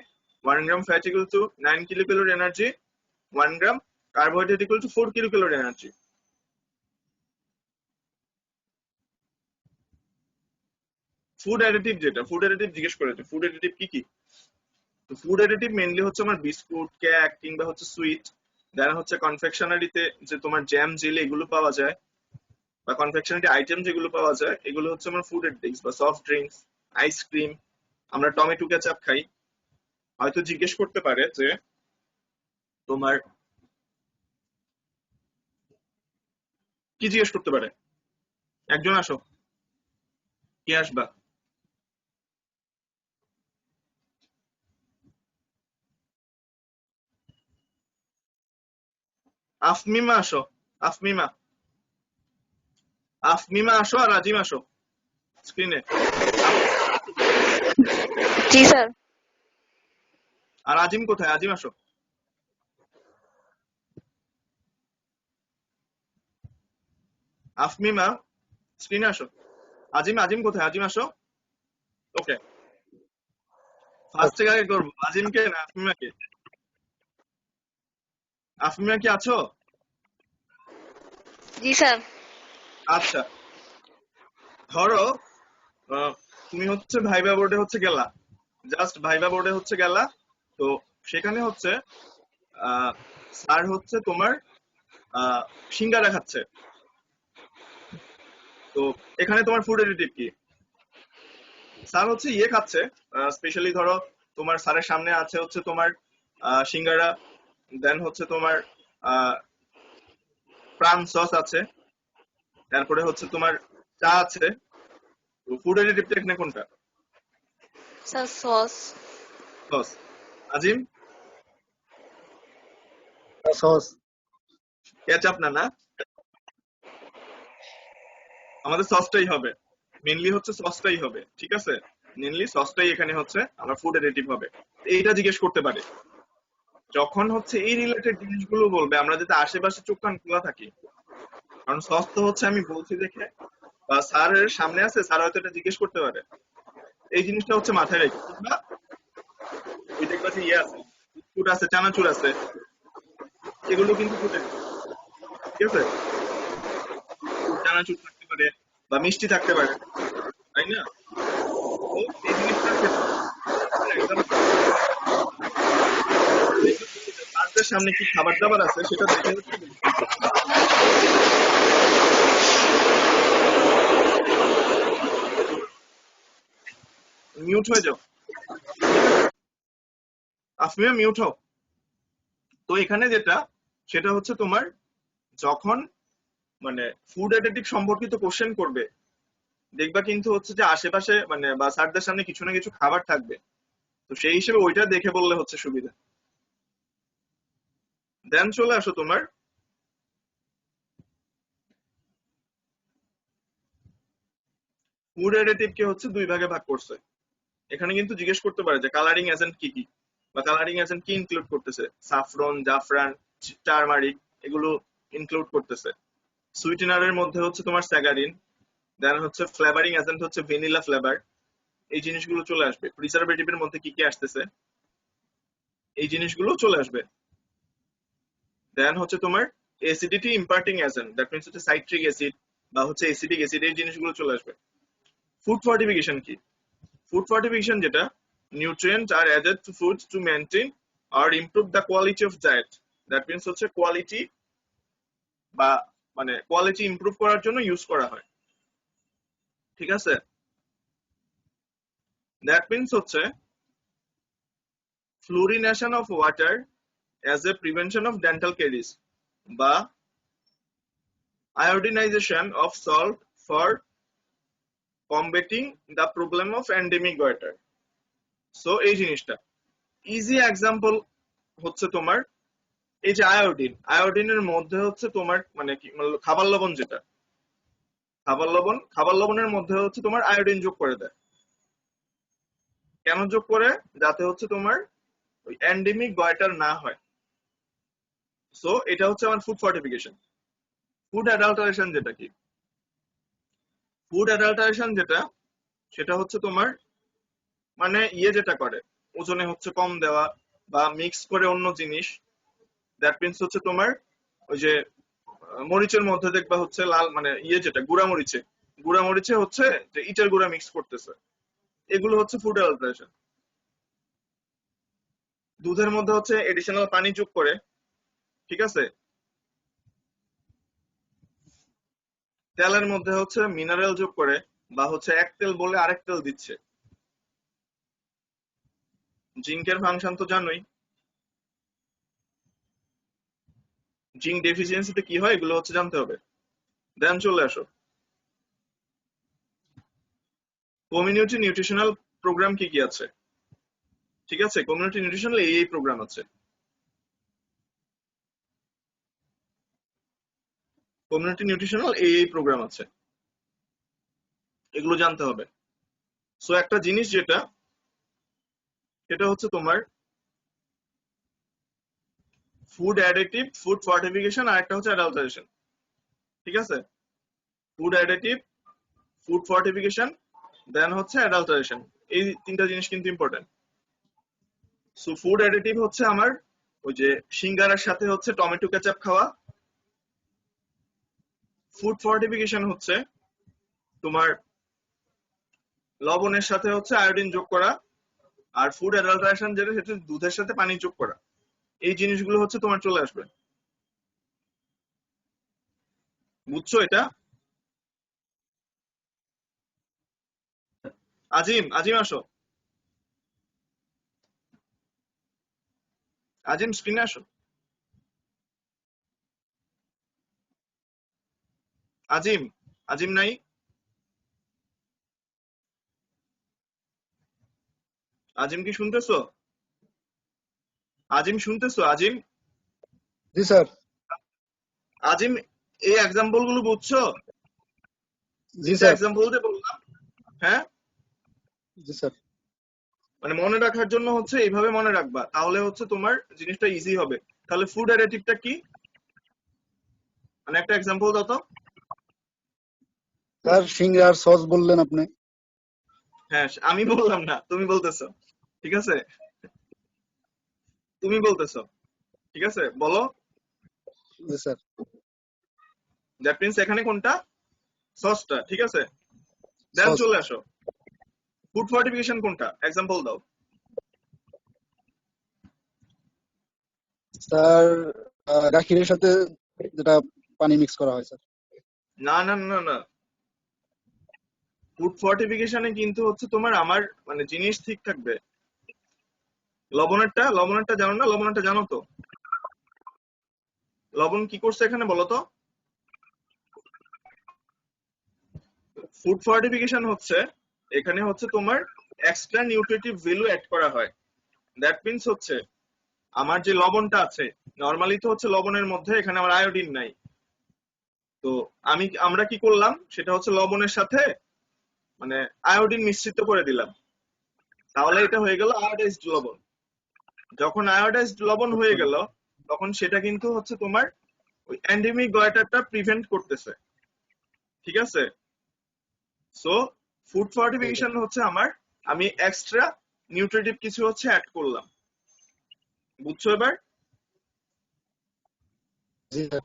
1 gram fat equal to 9 kilo calorie energy, 1 gram carbohydrate equal to 4 kilo calorie energy. Food additive, যেটা ফুড অ্যাডিটিভ জিজ্ঞেস করেছে, ফুড অ্যাডিটিভ কি কি? তো ফুড অ্যাডিটিভ মেইনলি হচ্ছে আমার বিস্কুট, কেক কিংবা হচ্ছে সুইট, দেন হচ্ছে কনফেকশনারিতে যে তোমার জ্যাম, জেলি এগুলো পাওয়া যায়, বা কনফেকশনারি আইটেম যেগুলো পাওয়া যায়, এগুলো হচ্ছে আমার ফুড অ্যাডিটিভস, বা সফট ড্রিঙ্কস, আইসক্রিম, আমরা টমেটো কেচাপ খাই। হয়তো জিজ্ঞেস করতে পারে যে তোমার কি জিজ্ঞেস করতে পারে, একজন আসো, কি আসবা? আফমিমা আসো, আফমিমা, আফমিমা আসো, আর আজিম আসো স্ক্রিনে। জি স্যার। আর আজিম কোথায়? আজিম আসো। আফমিমা স্ক্রিনে আসো। আজিম, আজিম কোথায়? আজিম আসো। ওকে, ফার্স্ট থেকে আগে করবো, আজিমকে না আফমিমাকে? আফমিমা কি আছো? জি স্যার। আচ্ছা, ধরো তুমি হচ্ছে ভাইবা বোর্ডে হচ্ছে গেলা, জাস্ট ভাইবা বোর্ডে হচ্ছে গেলা, তো সেখানে হচ্ছে স্যার হচ্ছে তোমার সিঙ্গারা খাচ্ছে, তো এখানে তোমার ফুড অ্যাডিটিভ কি? স্যার হচ্ছে ইয়ে খাচ্ছে, স্পেশালি ধরো তোমার স্যারের সামনে আছে হচ্ছে তোমার সিঙ্গারা, দেন হচ্ছে তোমার প্রাণ সস আছে, তারপরে হচ্ছে তোমার চা আছে, তো ফুড অ্যাডিটিভটা এখানে কোনটা? Sir sauce. সস। আজিম? সস। কেচাপ না? না, আমাদের সসটাই হবে, মেনলি হচ্ছে সসটাই হবে, ঠিক আছে? মেনলি সসটাই এখানে হচ্ছে আমার ফুড অ্যাডিটিভ হবে। এইটা জিজ্ঞেস করতে পারে যখন হচ্ছে এই রিলেটেড জিনিসগুলো বলবে, আমরা যাতে আশেপাশে চোখ কান খোলা থাকি, কারণ সস তো হচ্ছে আমি বলছি দেখে, বা স্যারের সামনে আছে, স্যার হয়তো এটা জিজ্ঞেস করতে পারে, এই জিনিসটা হচ্ছে মাথায় রেখে, কিংবা ওই দেখবা যে ইয়ে আছে, বিস্কুট আছে, চানাচুর আছে, এগুলো কিন্তু ফুড অ্যাডিটিভ, ঠিক আছে? বিস্কুট, চানাচুর থাকতে পারে, বা মিষ্টি থাকতে পারে, তাই না? তো এই জিনিসটা খেতে হবে। একদম স্যারদের সামনে কি খাবার দাবার আছে সেটা দেখে হচ্ছে মিউট হয়ে যাও, আফমিয়া মিউট হও। তো এখানে যেটা, সেটা হচ্ছে তোমার যখন মানে ফুড অ্যাডিটিভ সম্পর্কিত কোশ্চেন করবে, দেখবা কিন্তু হচ্ছে যে আশেপাশে মানে বা স্যারদের সামনে কিছু না কিছু খাবার থাকবে, তো সেই হিসেবে ওইটা দেখে বললে হচ্ছে সুবিধা। দেন চলে আসো তোমার ফুড অ্যাডিটিভ কে হচ্ছে দুই ভাগে ভাগ করছে। এখানে কিন্তু জিজ্ঞেস করতে পারে যে কালারিং এজেন্ট কি কি, বা কালারিং এজেন্ট কি ইনক্লুড করতেছে, সাফরন, জাফরান, টারমারিক, এগুলো ইনক্লুড করতেছে। সুইটেনারের মধ্যে হচ্ছে তোমার স্যাগারিন, দেন হচ্ছে ফ্লেভারিং এজেন্ট হচ্ছে ভ্যানিলা ফ্লেভার, এই জিনিসগুলো চলে আসবে। প্রিজারভেটিভের মধ্যে কি কি আসতেছে, এই জিনিসগুলো চলে আসবে। দেন হচ্ছে তোমার acidity imparting agent, that means হচ্ছে সাইট্রিক অ্যাসিড, বা হচ্ছে অ্যাসিডিক অ্যাসিড এই জিনিসগুলো চলে আসবে। ফুড ফর্টিফিকেশন কি? ফুড ফর্টিফিকেশন যেটা, nutrients are added to food to maintain or improve the quality of diet. That means হচ্ছে কোয়ালিটি বা মানে কোয়ালিটি ইমপ্রুভ করার জন্য ইউজ করা হয়, ঠিক আছে? দ্যাট মিনস হচ্ছে fluorination of water as a prevention of dental caries বা iodinization of salt for combating the problem of endemic goiter. So এই জিনিসটা ইজি এক্সাম্পল হচ্ছে তোমার এই যে আয়োডিনের মধ্যে হচ্ছে তোমার মানে কি খাবার লবণ, যেটা খাবার লবণের মধ্যে হচ্ছে তোমার আয়োডিন যোগ করে দেয়। কেন যোগ করে? যাতে হচ্ছে তোমার ওই এন্ডেমিক গয়টার না হয়। সো এটা হচ্ছে আমার ফুড ফর্টিফিকেশন। ফুড অ্যাডাল্টারেশন যেটা কি? ফুড অ্যাডাল্টারেশন যেটা, সেটা হচ্ছে তোমার মানে যেটা করে ওজনে হচ্ছে কম দেওয়া বা মিক্স করে অন্য জিনিস। দ্যাট মিনস হচ্ছে তোমার ওই যে মরিচের মধ্যে দেখবা হচ্ছে লাল মানে যেটা গুঁড়া মরিচে হচ্ছে যে ইটের গুঁড়া মিক্স করতেছে, এগুলো হচ্ছে ফুড অ্যাডাল্টারেশন। দুধের মধ্যে হচ্ছে এডিশনাল পানি যোগ করে, ঠিক আছে? তেলের মধ্যে হচ্ছে মিনারেল যোগ করে বা হচ্ছে এক তেল বলে আরেক তেল দিচ্ছে। জিঙ্কের ফাংশন তো জানোই, জিঙ্ক ডেফিসিয়েন্সিতে কি হয় এগুলো হচ্ছে জানতে হবে। দেন চলে আসো কমিউনিটি নিউট্রিশনাল প্রোগ্রাম কি কি আছে, ঠিক আছে? কমিউনিটি নিউট্রিশনাল এই প্রোগ্রাম আছে। কমিউনিটি নিউট্রিশনাল এই প্রোগ্রাম আছে, এগুলো জানতে হবে। সো একটা জিনিস যেটা, সেটা হচ্ছে তোমার ফুড অ্যাডিটিভ, ফুড ফর্টিফিকেশন আর একটা হচ্ছে অ্যাডাল্টারেশন, ঠিক আছে? ফুড অ্যাডিটিভ, ফুড ফর্টিফিকেশন, দেন হচ্ছে অ্যাডাল্টারেশন। এই তিনটা জিনিস কিন্তু ইম্পর্টেন্ট। সো ফুড অ্যাডিটিভ হচ্ছে আমার ওই যে সিঙ্গারার সাথে হচ্ছে টমেটো কেচাপ খাওয়া। ফুড ফর্টিফিকেশন হচ্ছে তোমার লবণের সাথে হচ্ছে আয়োডিন যোগ করা। আর ফুড অ্যাডাল্টারেশন যেটা, সেটা দুধের সাথে পানি যোগ করা। এই জিনিসগুলো হচ্ছে তোমার চলে আসবে, বুঝছো এটা? আজিম আসো, আজিম স্ক্রিনে আসো। আজিম নাই? আজিম কি শুনতেছো? আজিম? জি স্যার। আজিম, এই এক্সাম্পল গুলো বুঝছো? জি তিনটা স্যার। এক্সাম্পল দিয়ে বললাম, হ্যাঁ? জি স্যার। মানে মনে রাখার জন্য হচ্ছে এইভাবে মনে রাখবা, তাহলে হচ্ছে তোমার জিনিসটা ইজি হবে। তাহলে ফুড অ্যাডিটিভটা কি? মানে একটা এক্সাম্পল দাও তো। স্যার সিঙ্গার সস বললেন আপনি। হ্যাঁ, আমি বললাম না, তুমি বলতেছো, ঠিক আছে? তুমি বলতেছো, ঠিক আছে? বলো। জি স্যার। দ্যাট মিন্স এখানে কোনটা? সসটা, ঠিক আছে? দেন সস। চলে আসো ফুড ফর্টিফিকেশন কোনটা, এক্সাম্পল দাও। স্যার গাখিরের সাথে যেটা পানি মিক্স করা হয় স্যার। না, ফুড ফর্টিফিকেশনে কিন্তু হচ্ছে তোমার আমার মানে জিনিস ঠিক থাকবে। লবণেরটা জানো না? লবণেরটা জানো তো? লবণ কি করছে এখানে বলো তো? ফুড ফর্টিফিকেশন হচ্ছে এখানে হচ্ছে তোমার এক্সট্রা নিউট্রিটিভ ভ্যালু অ্যাড করা হয়। দ্যাট মিন্স হচ্ছে আমার যে লবণটা আছে, নরমালি তো হচ্ছে লবণের মধ্যে এখানে আমার আয়োডিন নাই। তো আমরা কি করলাম, সেটা হচ্ছে লবণের সাথে মানে আয়োডিন মিশ্রিত করে দিলাম, তাহলে এটা হয়ে গেল আয়োডাইজড লবণ। যখন আয়োডাইজড লবণ হয়ে গেল, তখন সেটা কিন্তু হচ্ছে তোমার ওই এন্ডেমিক গয়টারটা প্রিভেন্ট করতেছে, ঠিক আছে? সো ফুড ফর্টিফিকেশন হচ্ছে আমার আমি এক্সট্রা নিউট্রিটিভ কিছু হচ্ছে অ্যাড করলাম, বুঝছো এবার? জি স্যার।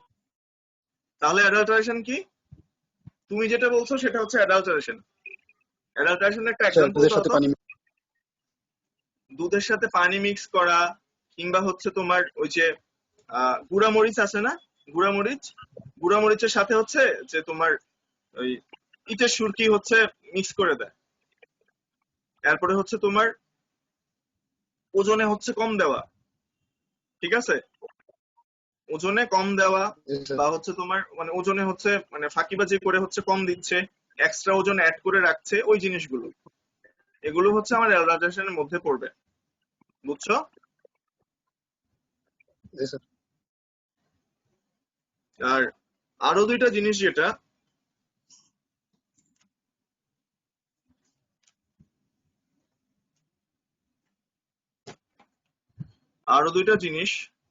তাহলে অ্যাডাল্টারেশন কি? তুমি যেটা বলছো সেটা হচ্ছে অ্যাডাল্টারেশন। অ্যাডাল্টারেশনের একটা আচ্ছা, এক্সাম্পল দুধের দাও সাথে তো। পানি দুধের সাথে পানি মিক্স করা, কিংবা হচ্ছে তোমার ওই যে গুঁড়া মরিচ আছে না, গুঁড়া মরিচের সাথে হচ্ছে যে তোমার ওই ইটের সুরকি হচ্ছে মিক্স করে দেয়। তারপরে হচ্ছে তোমার ওজনে হচ্ছে কম দেওয়া, ঠিক আছে, ওজনে কম দেওয়া, জি স্যার। বা হচ্ছে তোমার মানে ওজনে হচ্ছে মানে ফাঁকিবাজি করে হচ্ছে কম দিচ্ছে, এক্সট্রা ওজন অ্যাড করে রাখছে, ওই জিনিসগুলো, এগুলো হচ্ছে আমার অ্যাডাল্টারেশনের মধ্যে পড়বে, বুঝছো? জি স্যার। আর আরো দুইটা জিনিস যেটা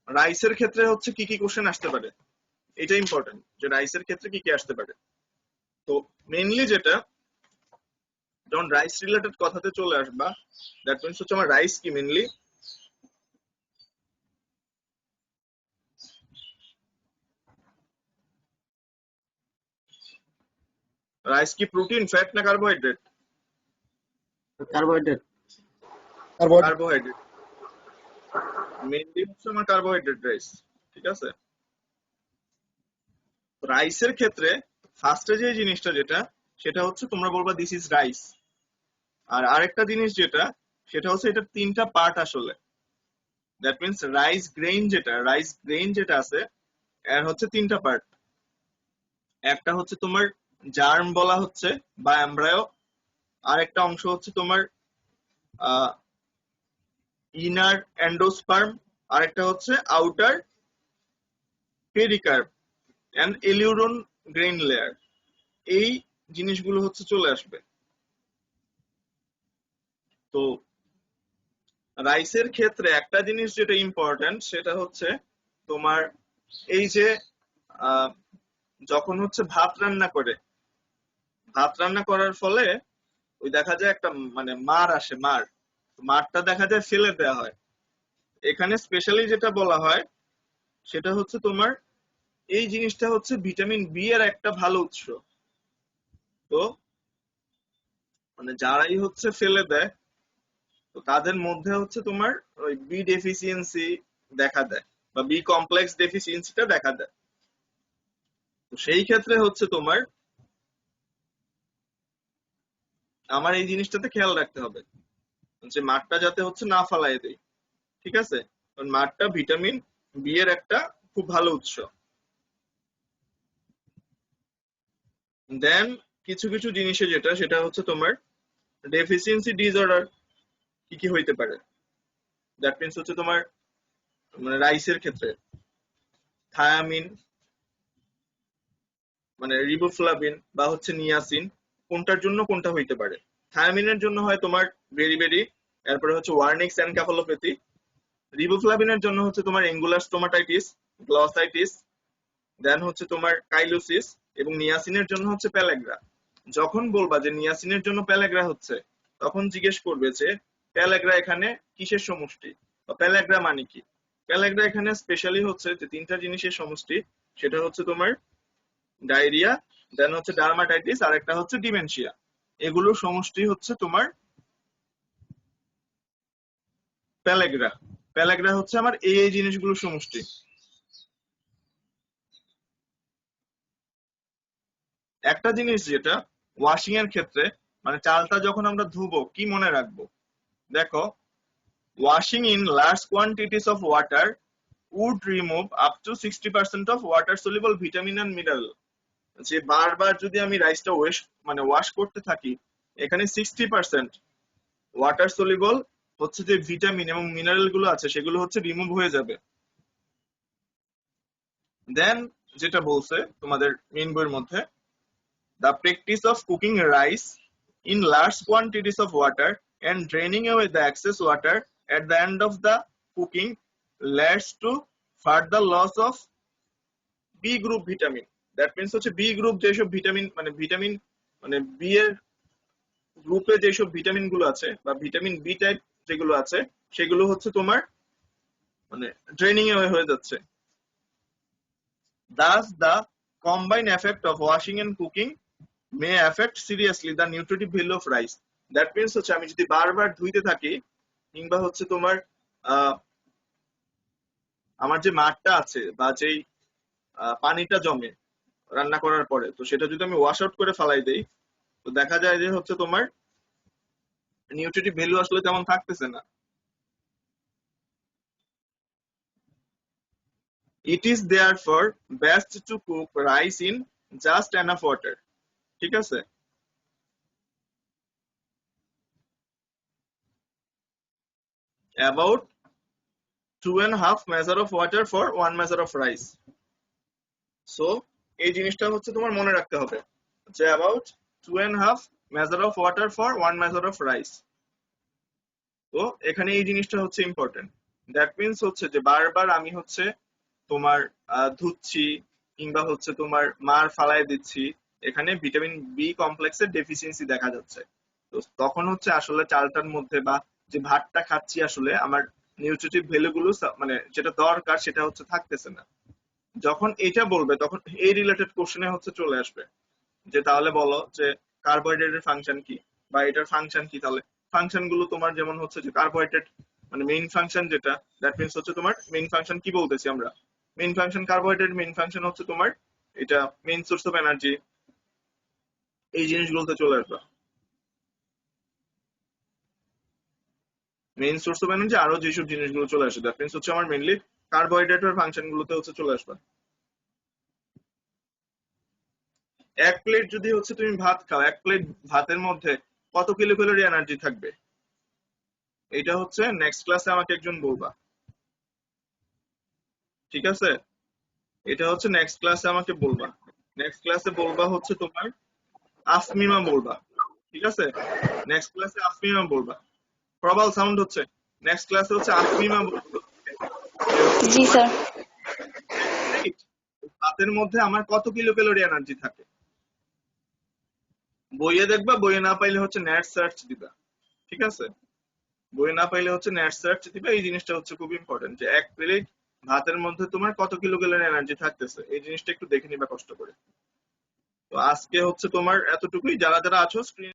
রাইসের ক্ষেত্রে হচ্ছে কি কি কোশ্চেন আসতে পারে, এটা ইম্পর্টেন্ট যে রাইসের ক্ষেত্রে কি কি আসতে পারে। তো মেইনলি যেটা, যখন রাইস রিলেটেড কথাতে চলে আসবা, দ্যাট মিনস হচ্ছে আমার রাইস কি মেইনলি রাইস কি প্রোটিন, ফ্যাট না কার্বোহাইড্রেট? কার্বোহাইড্রেট। কার্বোহাইড্রেট, মেইনলি হচ্ছে আমার কার্বোহাইড্রেট রাইস, ঠিক আছে। রাইসের ক্ষেত্রে ফার্স্টে যে জিনিসটা যেটা, সেটা হচ্ছে তোমরা বলবা দিস ইজ রাইস। আর আরেকটা জিনিস যেটা, সেটা হচ্ছে এটার তিনটা পার্ট আসলে। দ্যাট মিনস রাইস গ্রেইন যেটা আছে এর হচ্ছে তিনটা পার্ট। একটা হচ্ছে তোমার জার্ম বলা হচ্ছে বা এমব্রায়ো, আর একটা অংশ হচ্ছে তোমার ইনার এন্ডোস্পার্ম, আর একটা হচ্ছে outer pericarp and aleurone grain layer. এই জিনিসগুলো হচ্ছে চলে আসবে। তো রাইসের ক্ষেত্রে একটা জিনিস যেটা ইম্পর্টেন্ট সেটা হচ্ছে তোমার এই যে আহ, যখন হচ্ছে ভাত রান্না করার ফলে ওই দেখা যায় একটা মানে মার আসে, মারটা দেখা যায় ফেলে দেওয়া হয়। এখানে স্পেশালি যেটা বলা হয় সেটা হচ্ছে তোমার এই জিনিসটা হচ্ছে ভিটামিন বি এর একটা ভালো উৎস। তো মানে যারাই হচ্ছে ফেলে দেয়, তো তাদের মধ্যে হচ্ছে তোমার ওই বি ডেফিসিয়েন্সি দেখা দেয়, বা বি কমপ্লেক্স ডেফিসিয়েন্সিটা দেখা দেয়। তো সেই ক্ষেত্রে হচ্ছে তোমার আমার এই জিনিসটাতে খেয়াল রাখতে হবে যে মাঠটা যাতে হচ্ছে না ফালাই দেয়, ঠিক আছে, কারণ মাঠটা ভিটামিন বি এর একটা খুব ভালো উৎস। দেন কিছু কিছু জিনিসে যেটা, সেটা হচ্ছে তোমার ডেফিসিয়েন্সি ডিসঅর্ডার কি কি হইতে পারে। দ্যাট মিনস হচ্ছে তোমার মানে রাইসের ক্ষেত্রে থায়ামিন, মানে রিবোফ্লাভিন বা হচ্ছে নিয়াসিন, কোনটার জন্য কোনটা হইতে পারে। থায়ামিনের জন্য হয় তোমার বেরিবেরি, এরপরে হচ্ছে ওয়ার্নিক্স এনকেফালোপ্যাথি। রিবোফ্লাভিনের জন্য হচ্ছে তোমার এঙ্গুলার স্টোমাটাইটিস, গ্লসাইটিস, দেন হচ্ছে তোমার কাইলোসিস, এবং নিয়াসিনের জন্য হচ্ছে প্যালেগ্রা। যখন বলবা যে নিয়াসিনের জন্য প্যালেগ্রা হচ্ছে, তখন জিজ্ঞেস করবে যে প্যালেগ্রা এখানে কিসের সমষ্টি, বা প্যালেগ্রা মানে কি। প্যালেগ্রা এখানে স্পেশালি হচ্ছে যে তিনটা জিনিসের সমষ্টি, সেটা হচ্ছে তোমার ডায়রিয়া, দেন হচ্ছে ডার্মাটাইটিস, আর একটা হচ্ছে ডিমেনশিয়া। এগুলোর সমষ্টি হচ্ছে তোমার প্যালেগ্রা। প্যালেগ্রা হচ্ছে আমার এই জিনিসগুলোর সমষ্টি। একটা জিনিস যেটা ওয়াশিং এর ক্ষেত্রে, মানে চালটা যখন আমরা ধুবো কি মনে রাখবো, দেখো, washing in large quantities of water would remove up to 60% of water soluble vitamin and mineral। যে বারবার যদি আমি রাইসটা ওয়াশ করতে থাকি, এখানে 60% ওয়াটার সলিবল হচ্ছে যে ভিটামিন এবং মিনারেল গুলো আছে সেগুলো হচ্ছে রিমুভ হয়ে যাবে। দেন যেটা বলছে তোমাদের মেইন বইয়ের মধ্যে, the practice of cooking rice in large quantities of water and draining away the excess water at the end of the cooking leads to further loss of B group vitamin। That means হচ্ছে B গ্রুপ যেসব মানে বি এর গ্রুপে যেসব ভিটামিন গুলো আছে বা ভিটামিন বি টাইপ যেগুলো আছে, সেগুলো হচ্ছে তোমার মানে ড্রেনিং এ হয়ে যাচ্ছে। Thus the combined effect of washing and cooking May affect seriously the nutritive value of rice. That means হচ্ছে আমি যদি বারবার ধুইতে থাকি কিংবা হচ্ছে তোমার আমার যে মাঠটা আছে বা যেই পানিটা জমে রান্না করার পরে, তো সেটা যদি আমি ওয়াশ আউট করে ফালাই দেই, তো দেখা যায় যে হচ্ছে তোমার নিউট্রিটিভ ভ্যালু আসলে তেমন থাকতেছে না। It is therefore best to cook rice in just enough water. ঠিক আছে? About 2.5 measure of water for 1 measure of rice. So এই জিনিসটা হচ্ছে তোমার মনে রাখতে হবে যে about 2.5 measure of water for 1 measure of rice. তো এখানে এই জিনিসটা হচ্ছে ইম্পর্টেন্ট। দ্যাট মিনস হচ্ছে যে বারবার আমি হচ্ছে তোমার ধুচ্ছি কিংবা হচ্ছে তোমার মার ফালায় দিচ্ছি, এখানে ভিটামিন বি কমপ্লেক্সের ডেফিসিয়েন্সি দেখা যাচ্ছে। তো তখন হচ্ছে আসলে চালটার মধ্যে বা যে ভাতটা খাচ্ছি আসলে আমার নিউট্রিটিভ ভ্যালু গুলো মানে যেটা দরকার সেটা হচ্ছে থাকতেছে না। যখন এটা বলবে তখন এই রিলেটেড কোশ্চেনে হচ্ছে চলে আসবে যে তাহলে বলো যে কার্বোহাইড্রেটের ফাংশন কি বা এটার ফাংশন কি। তাহলে ফাংশন গুলো তোমার যেমন হচ্ছে যে কার্বোহাইড্রেট মানে মেইন ফাংশন যেটা, দ্যাট মিনস হচ্ছে তোমার মেইন ফাংশন কি বলতেছি আমরা, main function carbohydrate main function হচ্ছে তোমার এটা মেইন সোর্স অফ এনার্জি, এই জিনিসগুলোতে চলে আসবে। মেইন সোর্স অফ এনার্জি আরো যেসব জিনিসগুলো চলে আসে, দ্যাট মিনস হচ্ছে আমার মেইনলি কার্বোহাইড্রেটের ফাংশন গুলোতে হচ্ছে চলে আসবে। এক প্লেট যদি হচ্ছে তুমি ভাত খাও, এক প্লেট ভাতের মধ্যে কত কিলো ক্যালোরি এনার্জি থাকবে, এটা হচ্ছে নেক্সট ক্লাসে আমাকে একজন বলবা। ঠিক আছে? এটা হচ্ছে নেক্সট ক্লাসে আমাকে বলবা। নেক্সট ক্লাসে বলবা হচ্ছে তোমার আসমিমা বলবা। ঠিক আছে? নেক্সট ক্লাসে আসমিমা বলবা। প্রবাল সাউন্ড হচ্ছে। নেক্সট ক্লাসে হচ্ছে আসমিমা বলবা জি স্যার। ভাতের মধ্যে আমার কত কিলো ক্যালোরি এনার্জি থাকে। বইয়ে দেখবা, বইয়ে না পাইলে হচ্ছে নেট সার্চ দিবা। ঠিক আছে? বই না পাইলে হচ্ছে নেট সার্চ দিবে। এই জিনিসটা হচ্ছে খুব ইম্পর্টেন্ট যে এক প্লেট ভাতের মধ্যে তোমার কত কিলো ক্যালোরি এনার্জি থাকতেছে, এই জিনিসটা একটু দেখে নিবা কষ্ট করে। তো আজকে হচ্ছে তোমার এতটুকুই। যারা যারা আছো স্ক্রিন